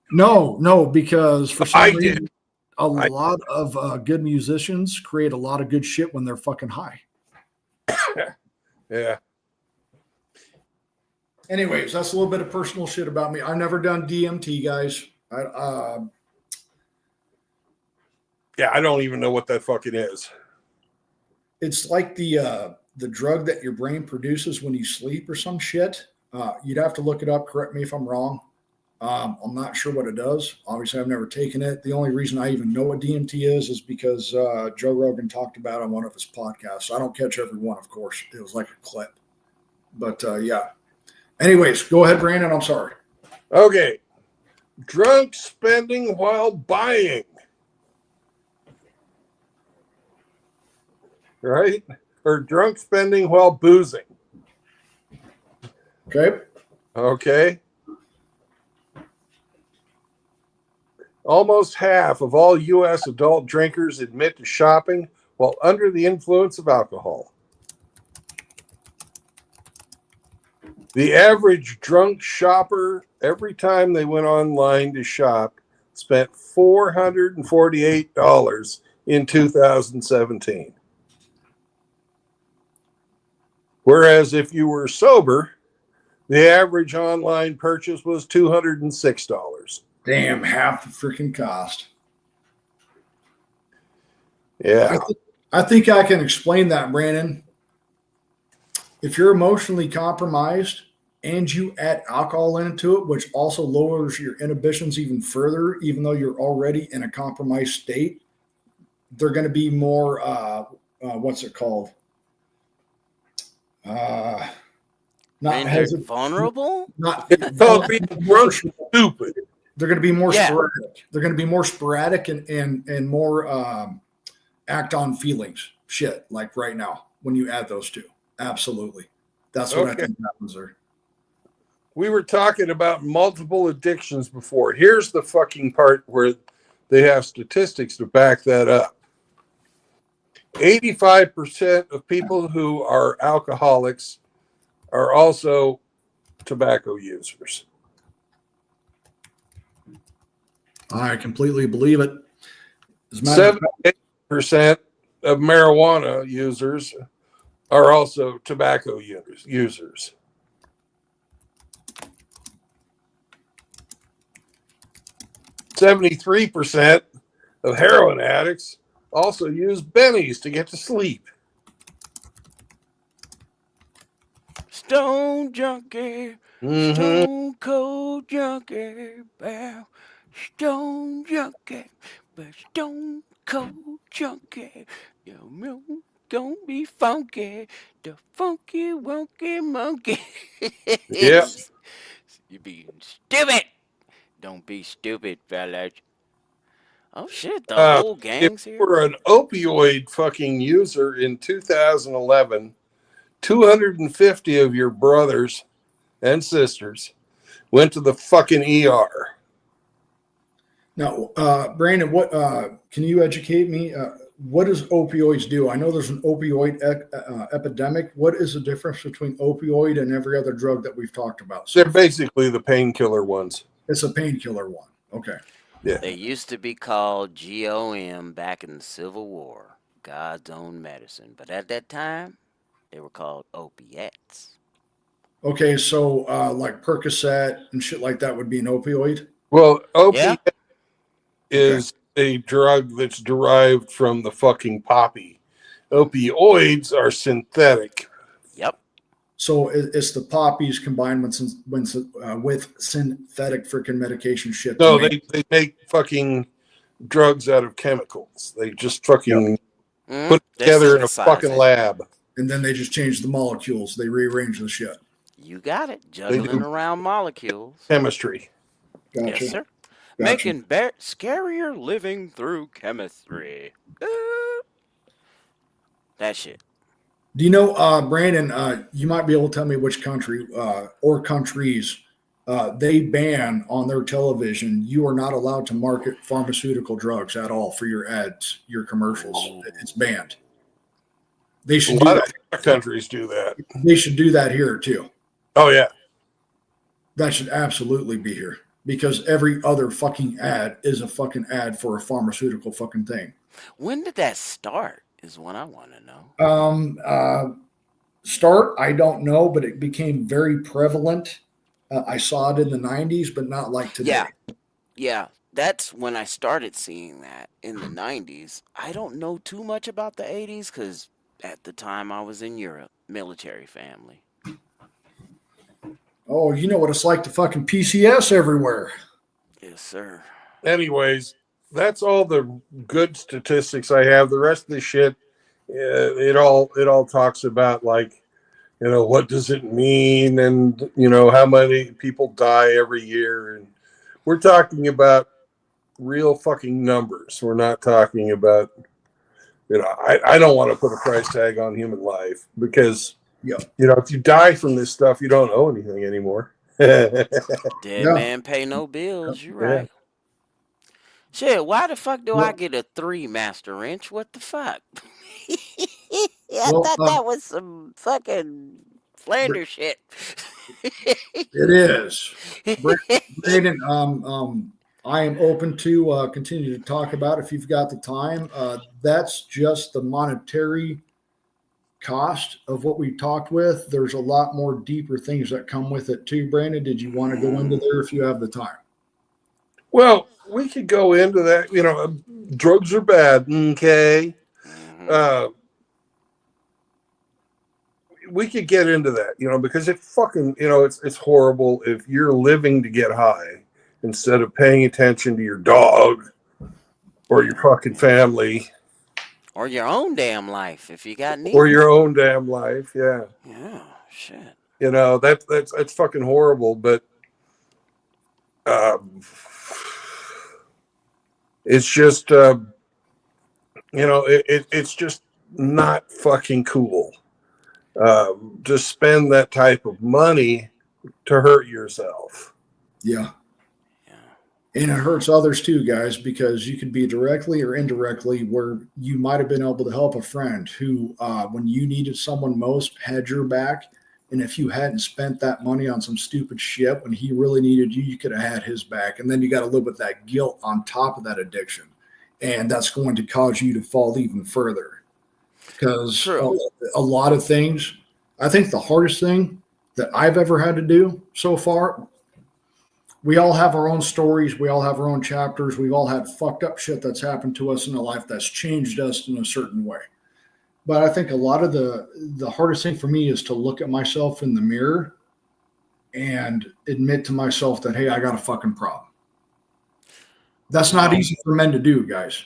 No, because for some I reason, did. a lot of good musicians create a lot of good shit when they're fucking high. Yeah. Anyways, that's a little bit of personal shit about me. I've never done DMT, guys. Yeah, I don't even know what that fucking is. It's like the drug that your brain produces when you sleep or some shit. You'd have to look it up. Correct me if I'm wrong. I'm not sure what it does. Obviously, I've never taken it. The only reason I even know what DMT is because Joe Rogan talked about it on one of his podcasts. I don't catch every one, of course. It was like a clip. But yeah. Anyways, go ahead, Brandon. I'm sorry. Okay. Drunk spending while buying. Right? Or drunk spending while boozing. Okay. Okay. Almost half of all U.S. adult drinkers admit to shopping while under the influence of alcohol. The average drunk shopper, every time they went online to shop, spent $448 in 2017. Whereas if you were sober, the average online purchase was $206. Damn, half the freaking cost. Yeah. I think I can explain that, Brandon. If you're emotionally compromised and you add alcohol into it, which also lowers your inhibitions even further, even though you're already in a compromised state, they're going to be more, what's it called? Not vulnerable? It's called being drunk stupid. They're going to be more Yeah. sporadic. They're going to be more sporadic and more act on feelings. Shit, like right now when you add those two. Absolutely. That's what I think happens there. We were talking about multiple addictions before. Here's the fucking part where they have statistics to back that up. 85% of people who are alcoholics are also tobacco users. I completely believe it. As a matter of fact, 78% of marijuana users are also tobacco users. %73 of heroin addicts also use bennies to get to sleep. Stone junkie, stone cold junkie, bow. Stone junkie, but stone cold junkie. Yo, don't be funky, the funky wonky monkey. Yep. You being stupid. Don't be stupid, fellas. Oh shit, the whole gang's If you here. were an opioid fucking user in 2011, 250 of your brothers and sisters went to the fucking ER. now, Brandon, what can you educate me? What does opioids do? I know there's an opioid epidemic. What is the difference between opioid and every other drug that we've talked about? They're basically the painkiller ones. It's a painkiller one. Okay. Yeah. They used to be called GOM back in the Civil War, God's own medicine. But at that time, they were called opiates. Okay, so like Percocet and shit like that would be an opioid? Well, Yeah. opiate is a drug that's derived from the fucking poppy. Opioids are synthetic. Yep. So it's the poppies combined with synthetic freaking medication shit. No, they make fucking drugs out of chemicals. They just fucking put it They're together in a fucking synthesizing. lab. And then they just change the molecules. They rearrange the shit. You got it. Juggling around molecules. Chemistry. Gotcha. Yes, sir. Gotcha. Making scarier living through chemistry. That shit. Do you know, Brandon, you might be able to tell me which country or countries they ban on their television. You are not allowed to market pharmaceutical drugs at all for your ads, your commercials. Ooh. It's banned. They A should do lot that. of countries do that. They should do that here too. Oh yeah. That should absolutely be here because every other fucking ad is a fucking ad for a pharmaceutical fucking thing. When did that start? Is what I want to know. Start, I don't know, but it became very prevalent. I saw it in the 90s, but not like today. Yeah. That's when I started seeing that in the 90s. I don't know too much about the 80s because at the time I was in Europe, military family. Oh, you know what it's like to fucking PCS everywhere. Yes, sir. Anyways, that's all the good statistics I have. The rest of the shit, it all talks about, like, you know, what does it mean, and you know how many people die every year, and we're talking about real fucking numbers. We're not talking about, you know, I don't want to put a price tag on human life because, Yeah. you know, if you die from this stuff, you don't owe anything anymore. Dead Yeah. man pay no bills. You Yeah. right. Shit, why the fuck do Well- I get a 3 master wrench? What the fuck? I Well, thought that was some fucking Flanders shit. It is. Brandon, I am open to continue to talk about if you've got the time. That's just the monetary cost of what we talked with. There's a lot more deeper things that come with it too. Brandon, did you want to go into there if you have the time? Well, we could go into that. You know, drugs are bad. Okay. Mhm. We could get into that, you know, because it fucking, you know, it's horrible if you're living to get high instead of paying attention to your dog or your fucking family Or your own damn life if you got needs. or your own damn life. Yeah. Yeah, shit. You know, that's fucking horrible, but it's just you know, it's just not fucking cool to spend that type of money to hurt yourself. Yeah. Yeah. And it hurts others too, guys, because you could be directly or indirectly where you might have been able to help a friend who, when you needed someone most, had your back. And if you hadn't spent that money on some stupid shit when he really needed you, you could have had his back. And then you got to live with that guilt on top of that addiction. And that's going to cause you to fall even further. Because True. a lot of things, I think the hardest thing that I've ever had to do so far, we all have our own stories. We all have our own chapters. We've all had fucked up shit that's happened to us in a life that's changed us in a certain way. But I think a lot of the hardest thing for me is to look at myself in the mirror and admit to myself that, hey, I got a fucking problem. That's not easy for men to do, guys.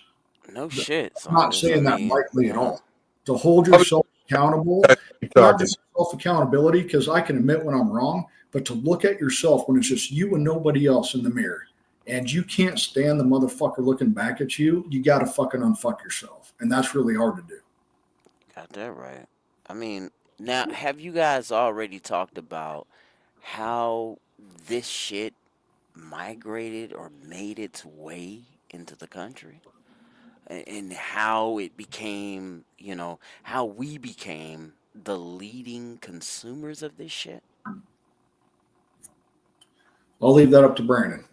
No shit. I'm not son. saying I that mean, lightly at all. To hold yourself accountable, Keep not talking. just self-accountability, because I can admit when I'm wrong, but to look at yourself when it's just you and nobody else in the mirror, and you can't stand the motherfucker looking back at you, you got to fucking unfuck yourself. And that's really hard to do. Got that right. I mean, now, have you guys already talked about how this shit migrated or made its way into the country? And how it became, you know, how we became the leading consumers of this shit? I'll leave that up to Brandon.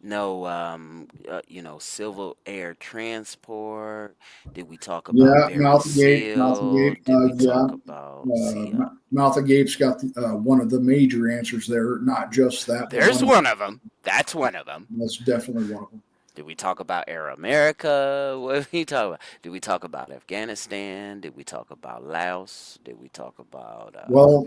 No, you know, civil air transport. Did we talk Yeah, about Barry Mouth of Gabe, Seal? Mouth of Gabe, Did we yeah. talk about Seal? Mouth of Gabe's got one of the major answers there, not just that. but There's one of them. That's one of them. That's definitely one of them. Did we talk about Air America? What did we talk about? Did we talk about Afghanistan? Did we talk about Laos? Did we talk about? Well,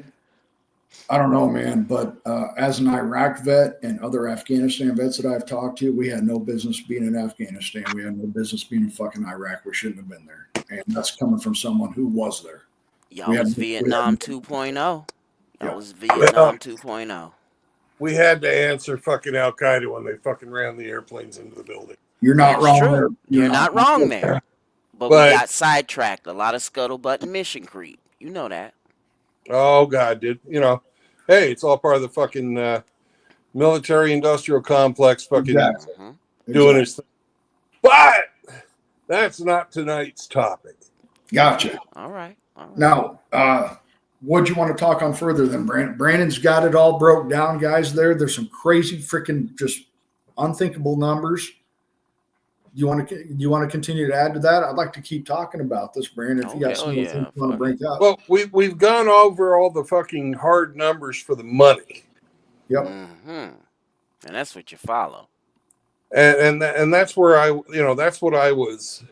I don't know, man, but as an Iraq vet and other Afghanistan vets that I've talked to, we had no business being in Afghanistan. We had no business being in fucking Iraq. We shouldn't have been there. And that's coming from someone who was there. Y'all was Vietnam 2.0. Y'all Yeah. was Vietnam 2.0. We had to answer fucking Al Qaeda when they fucking ran the airplanes into the building. You're not That's wrong true. there. You're not wrong there. But we But- got sidetracked. A lot of scuttlebutt and mission creep. You know that. Oh God, dude. You know, hey, it's all part of the fucking military-industrial complex. Fucking Exactly. doing its thing. But that's not tonight's topic. Gotcha. All right. All right. Now, what do you want to talk on further then, Brandon? Brandon's got it all broke down, guys. There's some crazy freaking just unthinkable numbers. You want to continue to add to that? I'd like to keep talking about this, Brandon. If you got some more things you want to bring up. Well, we've gone over all the fucking hard numbers for the money. Yep. Mm-hmm. And that's what you follow. And that's where that's what I was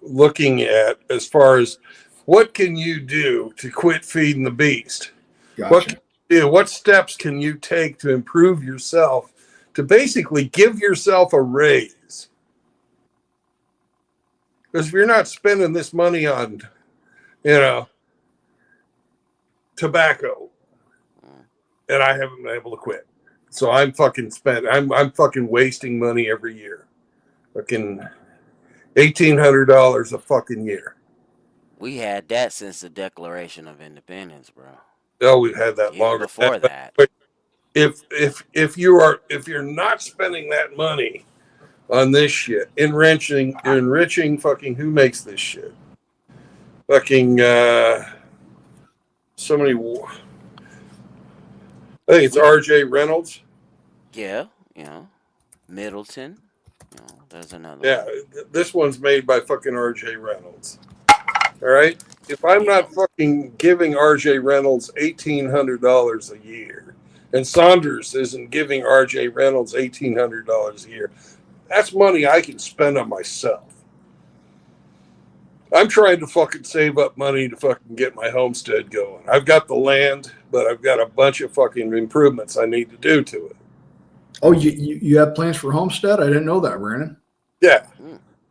looking at as far as what can you do to quit feeding the beast? Gotcha. What steps can you take to improve yourself, to basically give yourself a raise? Because if you're not spending this money on, tobacco, and I haven't been able to quit. So I'm fucking wasting money every year. Fucking $1,800 a fucking year. We had that since the Declaration of Independence, bro. Oh, we've had that Even longer. before that. If you're not spending that money on this shit, enriching fucking who makes this shit? Fucking somebody. I think it's R.J. Reynolds. Yeah, Middleton. There's another Yeah, one. this one's made by fucking R.J. Reynolds. All right? If I'm not fucking giving R.J. Reynolds $1,800 a year, and Saunders isn't giving R.J. Reynolds $1,800 a year, that's money I can spend on myself. I'm trying to fucking save up money to fucking get my homestead going. I've got the land, but I've got a bunch of fucking improvements I need to do to it. Oh, you have plans for homestead? I didn't know that, Brandon. Yeah,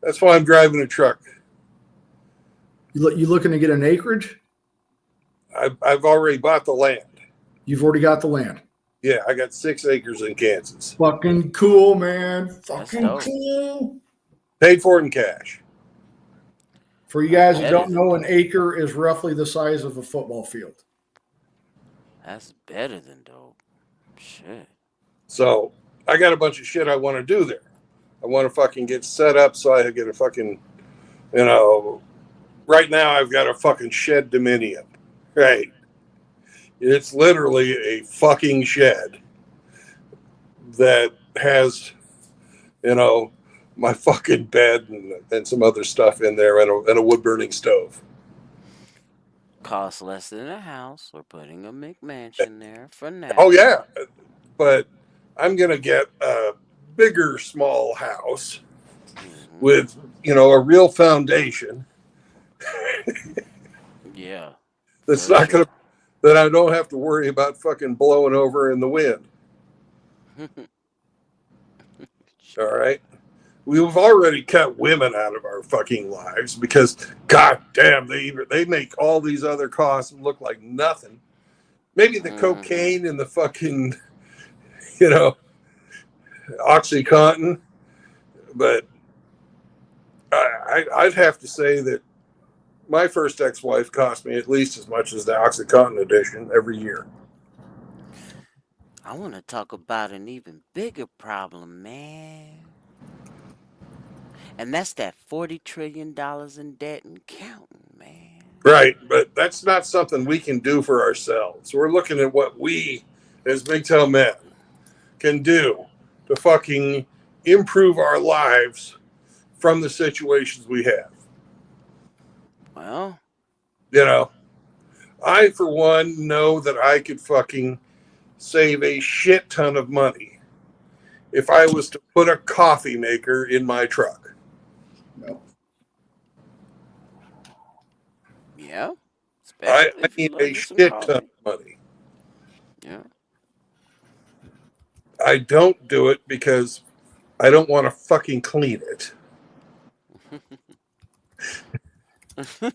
that's why I'm driving a truck. You looking to get an acreage? I've already bought the land. You've already got the land. Yeah, I got 6 acres in Kansas. Fucking cool, man. That's Fucking dope. cool. Paid for it in cash. For you guys that That don't is- know, an acre is roughly the size of a football field. That's better than dope. Shit. So I got a bunch of shit I want to do there. I want to fucking get set up so I get a fucking, right now I've got a fucking shed dominium. Right. It's literally a fucking shed that has, my fucking bed and some other stuff in there and a wood burning stove. Costs less than a house. We're putting a McMansion there for now. Oh yeah. But I'm going to get a bigger small house with, a real foundation. Yeah. That's For not sure. that I don't have to worry about fucking blowing over in the wind. All right. We've already cut women out of our fucking lives because, god damn, they make all these other costs look like nothing. Maybe the cocaine and the fucking, OxyContin, but I'd have to say that my first ex-wife cost me at least as much as the OxyContin edition every year. I want to talk about an even bigger problem, man. And that's that $40 trillion in debt and counting, man. Right, but that's not something we can do for ourselves. We're looking at what we, as MGTOW men, can do to fucking improve our lives from the situations we have. Well, I, for one, know that I could fucking save a shit ton of money if I was to put a coffee maker in my truck. No. Yeah. I Especially if you need love a you some shit ton coffee. of money. Yeah. I don't do it because I don't want to fucking clean it. Well,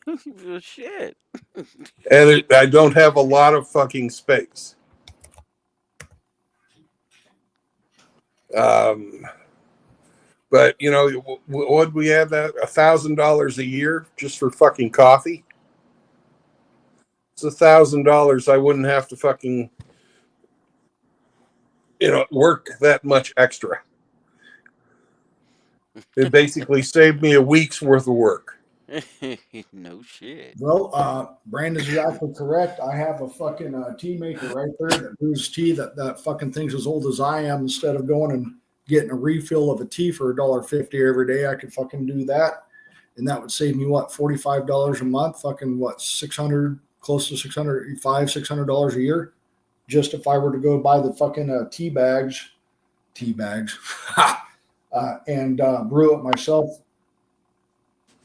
shit. And I don't have a lot of fucking space. But you know, would we have that $1,000 a year just for fucking coffee? It's $1,000. I wouldn't have to fucking, work that much extra. It basically saved me a week's worth of work. No shit. Well, Brandon's exactly correct. I have a fucking tea maker right there that brews tea that fucking thing's as old as I am. Instead of going and getting a refill of a tea for $1.50 every day, I could fucking do that. And that would save me what, $45 a month, fucking what, 600, close to $600 a year. Just if I were to go buy the fucking tea bags, and brew it myself,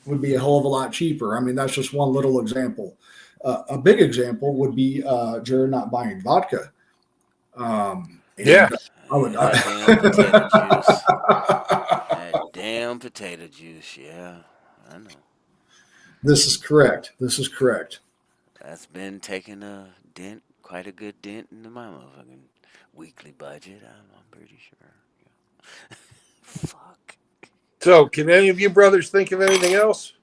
would be a hell of a lot cheaper. I mean, that's just one little example. A big example would be Jared not buying vodka. Yeah. I would. That damn potato juice. Yeah, I know. This is correct. This is correct. That's been taking a dent, quite a good dent into my motherfucking weekly budget. I'm pretty sure. Yeah. Fuck. So, can any of you brothers think of anything else?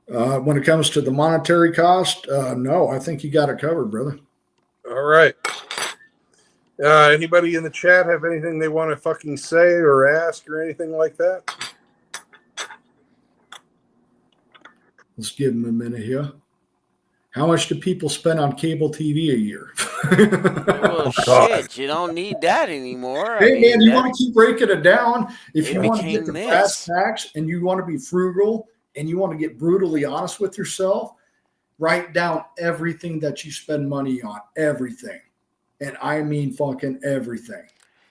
When it comes to the monetary cost, no, I think you got it covered, brother. All right. Anybody in the chat have anything they want to fucking say or ask or anything like that? Let's give them a minute here. How much do people spend on cable TV a year? Well, shit, you don't need that anymore. Hey, man, you want to keep breaking it down. If you want to get became the this. brass tacks and you want to be frugal and you want to get brutally honest with yourself, write down everything that you spend money on, everything. And I mean fucking everything.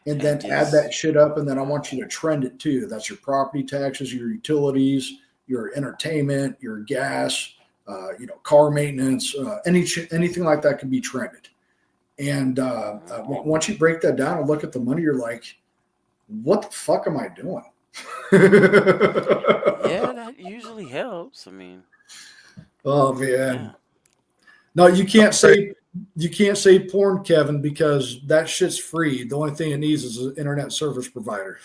And then add that shit up, and then I want you to trend it too. That's your property taxes, your utilities, your entertainment, your gas, car maintenance, anything like that can be trended. And once you break that down and look at the money, you're like, what the fuck am I doing? Yeah, that usually helps. I mean, oh man. yeah. No, you can't say porn, Kevin, because that shit's free. The only thing it needs is an internet service provider.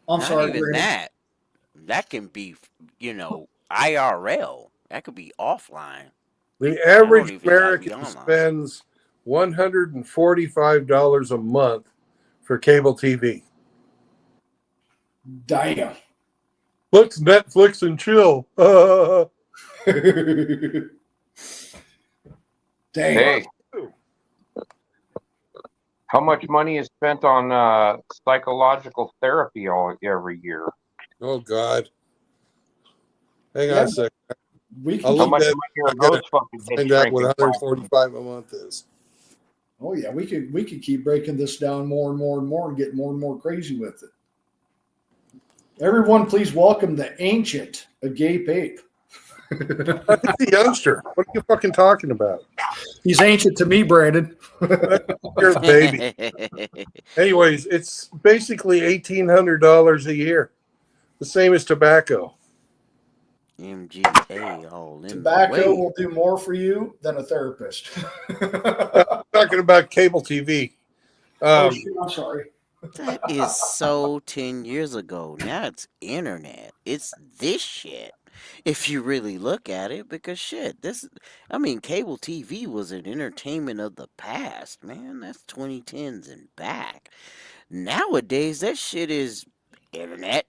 I'm Not sorry, even Brandon. that. That can be, IRL. That could be offline. The average even gotta be American online. spends $145 a month for cable TV. Damn. Let's Netflix and chill. Damn. Hey, how much money is spent on psychological therapy every year? Oh, God. Hang on a second. We I'll can, How look much at- money are I gotta those fucking Find kids out what drinking? 145 a month is. oh yeah, we could keep breaking this down more and more and more and get more and more crazy with it. Everyone, please welcome the ancient Agape Ape. That's the youngster. What are you fucking talking about? He's ancient to me, Brandon. You're a baby. Anyways, it's basically $1,800 a year. The same as tobacco. MGA all in Tobacco the way. will do more for you than a therapist. Talking about cable TV. Oh, shit, I'm sorry. That is so 10 years ago. Now it's internet. It's this shit. If you really look at it, because shit, cable TV was an entertainment of the past, man. That's 2010s and back. Nowadays, that shit is internet.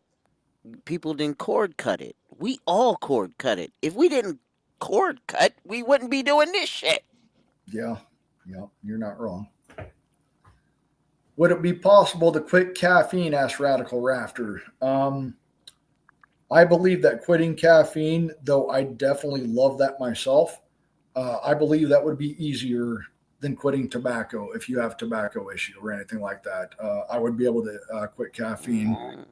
People didn't cord cut it. We all cord cut it. If we didn't cord cut, we wouldn't be doing this shit. Yeah, you're not wrong. Would it be possible to quit caffeine? Asked Radical Rafter. I believe that quitting caffeine, though I definitely love that myself, I believe that would be easier than quitting tobacco if you have tobacco issue or anything like that. I would be able to quit caffeine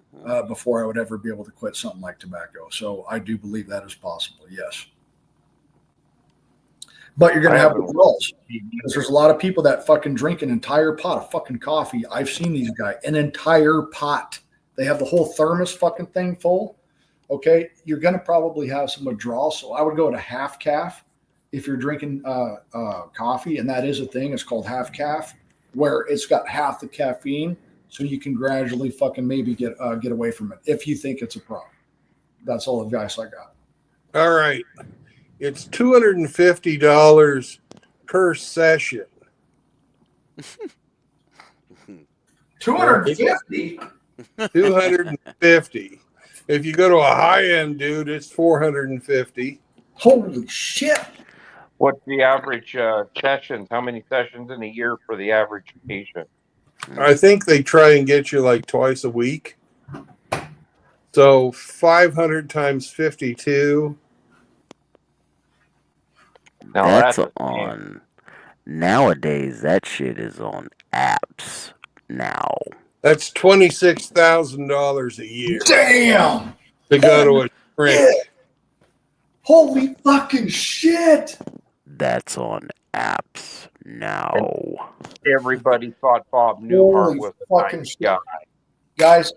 before I would ever be able to quit something like tobacco. So I do believe that is possible. Yes. But you're going to have withdrawals because there's a lot of people that fucking drink an entire pot of fucking coffee. I've seen these guys, an entire pot. They have the whole thermos fucking thing full. Okay. You're going to probably have some withdrawals. So I would go to half calf if you're drinking coffee. And that is a thing. It's called half calf, where it's got half the caffeine. So you can gradually fucking maybe get away from it if you think it's a problem. That's all the advice I got. All right. It's $250 per session. 250. 250. If you go to a high-end dude, it's 450. Holy shit. What's the average sessions? How many sessions in a year for the average patient? I think they try and get you like twice a week. So 500 times 52. Now That's that's on nowadays. That shit is on apps now. That's $26,000 a year Damn. to go to a shrink. Holy fucking shit. That's on apps now. everybody thought Bob Newhart Holy was a fucking nice shit. guy. Guys,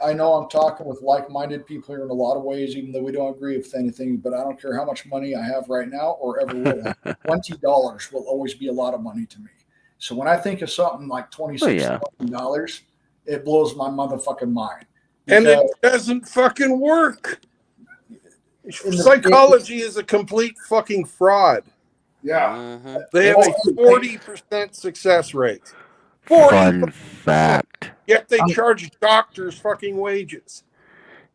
I know I'm talking with like-minded people here in a lot of ways, even though we don't agree with anything, but I don't care how much money I have right now or ever will have. $20 will always be a lot of money to me. So when I think of something like $26,000, it blows my motherfucking mind. And it doesn't fucking work. Psychology is a complete fucking fraud. Yeah. They have a 40% success rate. 40%. Fun fact. Yet they charge doctors fucking wages.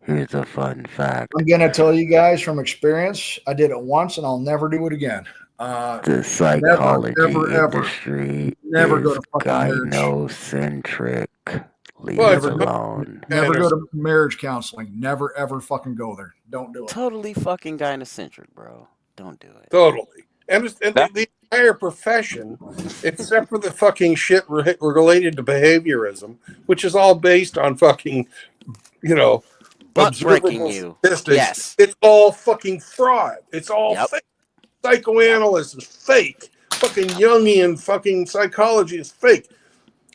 Here's a fun fact. I'm going to tell you guys from experience, I did it once and I'll never do it again. The psychology industry never is go to fucking gynocentric. Leave Well, it alone. Never go to marriage counseling. Never, ever fucking go there. Don't do it. Totally fucking gynocentric, bro. Don't do it. Totally. And the entire profession, except for the fucking shit related to behaviorism, which is all based on fucking, Butt-breaking you. Statistics. Yes. It's all fucking fraud. It's all fake. Psychoanalysis is fake. Fucking Jungian fucking psychology is fake.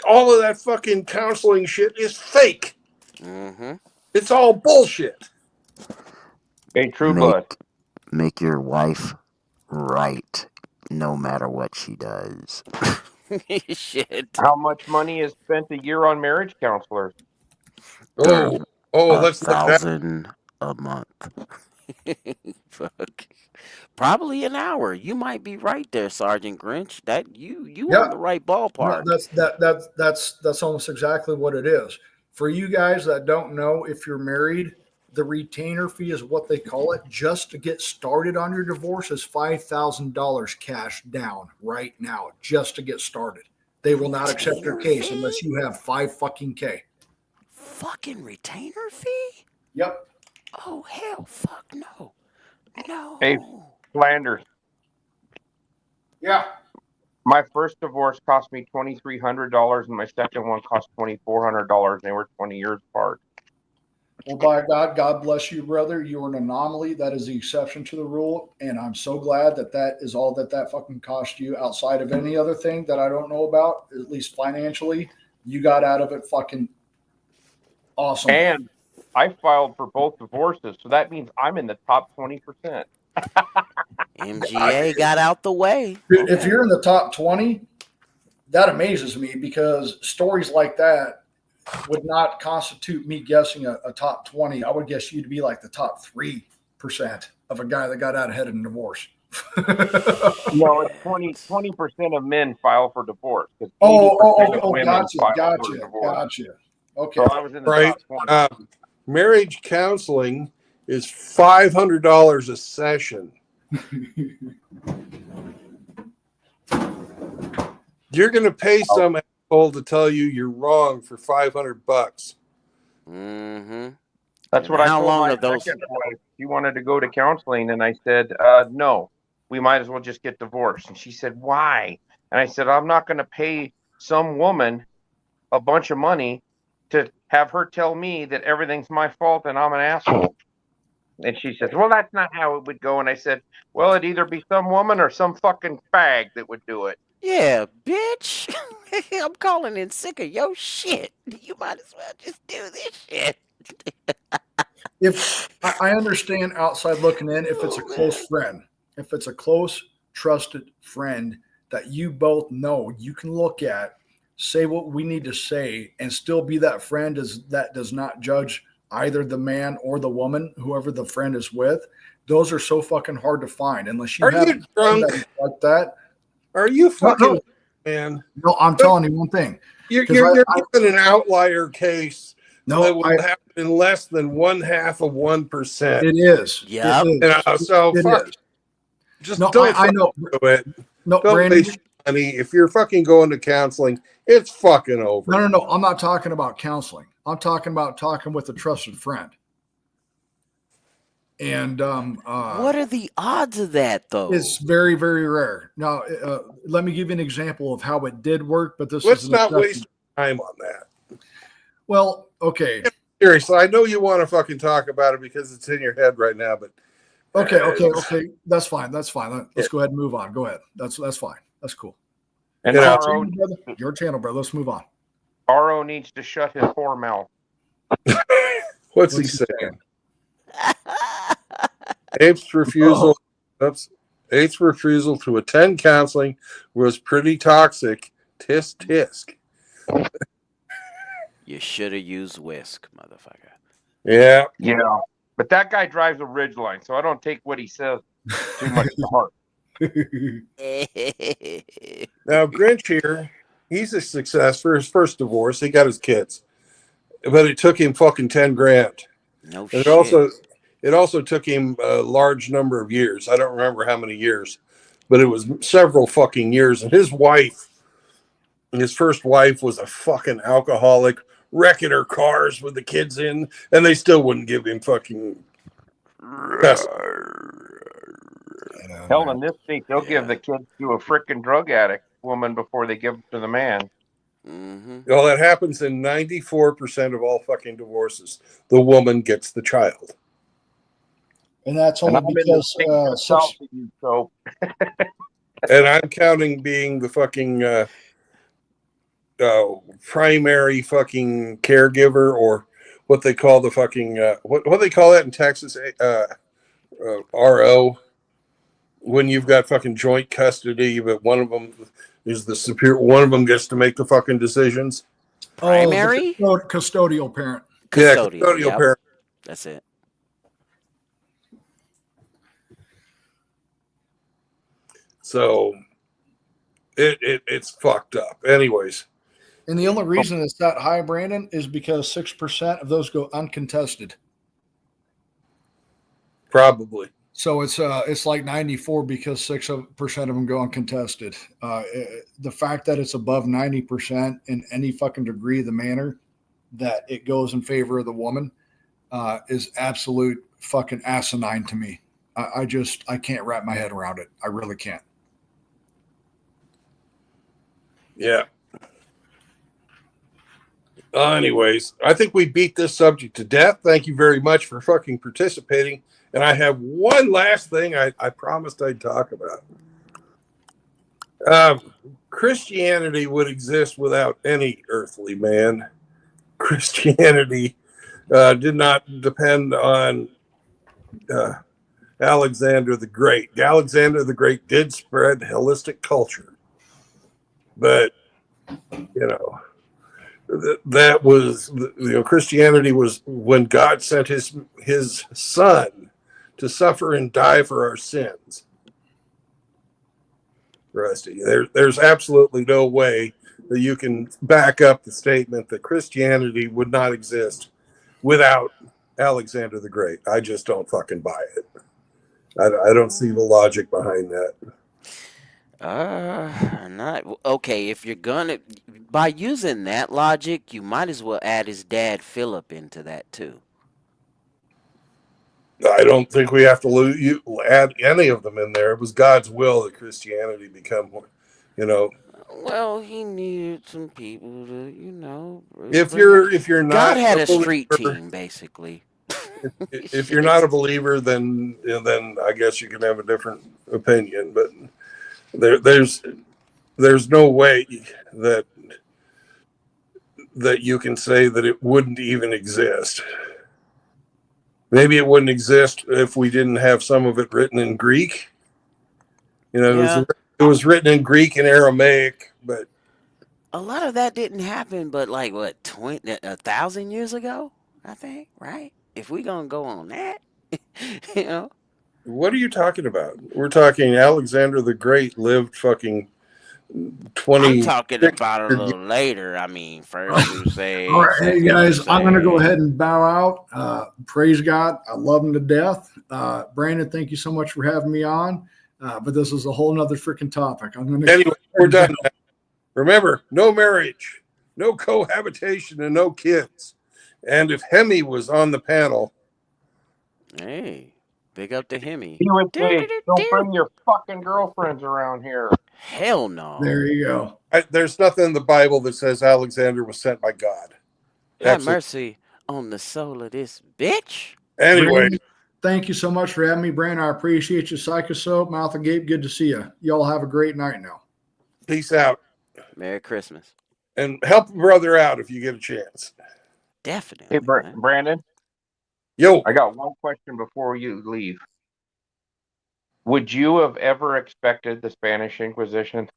All of that fucking counseling shit is fake. Mm-hmm. It's all bullshit. Hey, True Blood. Make your wife right, no matter what she does. Shit. How much money is spent a year on marriage counselors? Let's look at $1,000 a month. Fuck. Probably an hour. You might be right there, Sergeant Grinch. That you in the right ballpark. That's almost exactly what it is. For you guys that don't know, if you're married, the retainer fee is what they call it. Just to get started on your divorce is $5,000 cash down right now, just to get started. They will not accept your case unless you have $5,000. Fucking retainer fee? Yep. Oh hell, fuck no. No. Hey, Flanders. Yeah. My first divorce cost me $2,300, and my second one cost $2,400. They were 20 years apart. Well, by God bless you, brother. You're an anomaly. That is the exception to the rule. And I'm so glad that is all that fucking cost you outside of any other thing that I don't know about, at least financially. You got out of it fucking awesome. And I filed for both divorces, so that means I'm in the top 20%. MGA got out the way. If you're in the top 20, that amazes me because stories like that would not constitute me guessing a top 20. I would guess you to be like the top 3% of a guy that got out ahead in divorce. No, it's 20% of men file for divorce. Gotcha. Okay. So I was in the top 20. Marriage counseling is $500 a session. You're going to pay some asshole to tell you you're wrong for $500. Mm-hmm. That's what How I told long my are those? second wife. She wanted to go to counseling, and I said, no. we might as well just get divorced. And she said, why? And I said, I'm not going to pay some woman a bunch of money to have her tell me that everything's my fault and I'm an asshole. And she says, well, that's not how it would go. And I said, well, it'd either be some woman or some fucking fag that would do it. Yeah, bitch. I'm calling in sick of your shit. You might as well just do this shit. If I understand outside looking in, if it's a close friend, if it's a close, trusted friend that you both know, you can look at, say what we need to say, and still be that friend that does not judge either the man or the woman, whoever the friend is with. Those are so fucking hard to find unless you Are have you drunk? like that. Are you fucking No. man? No, I'm telling you one thing. You're 'Cause given I- an outlier case that No, will happen in less than 1/2%. it is. Yep. It You know, is. so It fuck. is. Just No, don't I know. do it. No, Don't Brandon. waste your money. If you're fucking going to counseling, it's fucking over. No. I'm not talking about counseling. I'm talking about talking with a trusted friend. And What are the odds of that, though? it's very, very rare. Now, let me give you an example of how it did work, but this Let's is not waste time on that. Well, okay. Seriously, I know you want to fucking talk about it because it's in your head right now, but Okay. That's fine. Let's go ahead and move on. Go ahead. That's fine. That's cool. And Yeah. Your channel, brother. Let's move on. RO needs to shut his whore mouth. what's he saying? Abe's refusal. Abe's refusal to attend counseling was pretty toxic. Tisk tisk. You should have used whisk, motherfucker. Yeah. Yeah. But that guy drives a Ridgeline, so I don't take what he says too much to heart. Now Grinch here, he's a success for his first divorce. He got his kids, but it took him fucking 10 grand. No And shit. it also took him a large number of years. I don't remember how many years, but it was several fucking years. And his first wife was a fucking alcoholic, wrecking her cars with the kids in, and they still wouldn't give him fucking best. Hell, in this state, they'll give the kids to a freaking drug addict woman before they give them to the man. Mm-hmm. Well, that happens in 94% of all fucking divorces. The woman gets the child. And that's And only I'm in the because state myself to use soap. And I'm counting being the fucking primary fucking caregiver, or what they call the fucking what do they call that in Texas? RO. When you've got fucking joint custody, but one of them is the superior. One of them gets to make the fucking decisions. Primary? the custodial parent. Custodial Yep. parent. That's it. So it's fucked up. Anyways, And the only reason it's that high, Brandon, is because 6% of those go uncontested. probably. So it's like 94 because 6% of them go uncontested. The fact that it's above 90% in any fucking degree of the manner that it goes in favor of the woman is absolute fucking asinine to me. I can't wrap my head around it. I really can't. Yeah. Anyways, I think we beat this subject to death. Thank you very much for fucking participating. And I have one last thing I promised I'd talk about. Christianity would exist without any earthly man. Christianity did not depend on Alexander the Great. Alexander the Great did spread Hellenistic culture. But, that was, Christianity was when God sent his son to suffer and die for our sins. Rusty, there's absolutely no way that you can back up the statement that Christianity would not exist without Alexander the Great. I just don't fucking buy it. I don't see the logic behind that. Not okay. If you're gonna, by using that logic, you might as well add his dad Philip into that too. I don't think we have to add any of them in there. It was God's will that Christianity become, you know. Well, he needed some people to, you know. If bring up- you're God not had a a street believer, team, basically. if you're not a believer, then I guess you can have a different opinion. But there's no way that you can say that it wouldn't even exist. Maybe it wouldn't exist if we didn't have some of it written in Greek. You know, Yeah. it was written in Greek and Aramaic, but A lot of that didn't happen, but like what, 1,000 years ago, I think, right? If we gonna go on that, you know. what are you talking about? We're talking Alexander the Great lived fucking I'm 20. talking about a little later. I mean, first crusade. All right, hey second guys, I'm going to go crusade. ahead and bow out. Praise God. I love him to death. Brandon, thank you so much for having me on. But this is a whole nother freaking topic. I'm going to Anyway, we're done. Remember, no marriage, no cohabitation, and no kids. And if Hemi was on the panel, Hey, big up to Hemi. He would say, "Don't bring your fucking girlfriends around here." Hell no. There you go. there's nothing in the Bible that says Alexander was sent by God. Have Absolutely. mercy on the soul of this bitch. Anyway, Brandon, thank you so much for having me, Brandon. I appreciate you. Psycho Soap, Mouth and Gabe, good to see you. Y'all have a great night now. peace out. Merry Christmas. And help a brother out if you get a chance. Definitely. Hey, man. Brandon, Yo, I got one question before you leave. Would you have ever expected the Spanish Inquisition?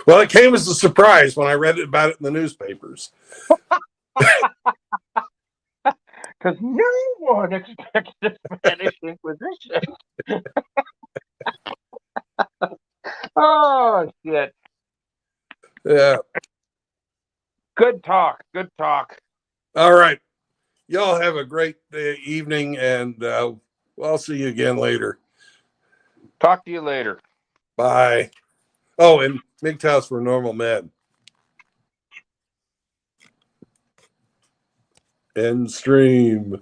well, it came as a surprise when I read about it in the newspapers. Because no one expects the Spanish Inquisition. Oh, shit. Yeah. Good talk. Good talk. All right. Y'all have a great evening, and I'll see you again later. Talk to you later. Bye. Oh, and MGTOW's for normal men. End stream.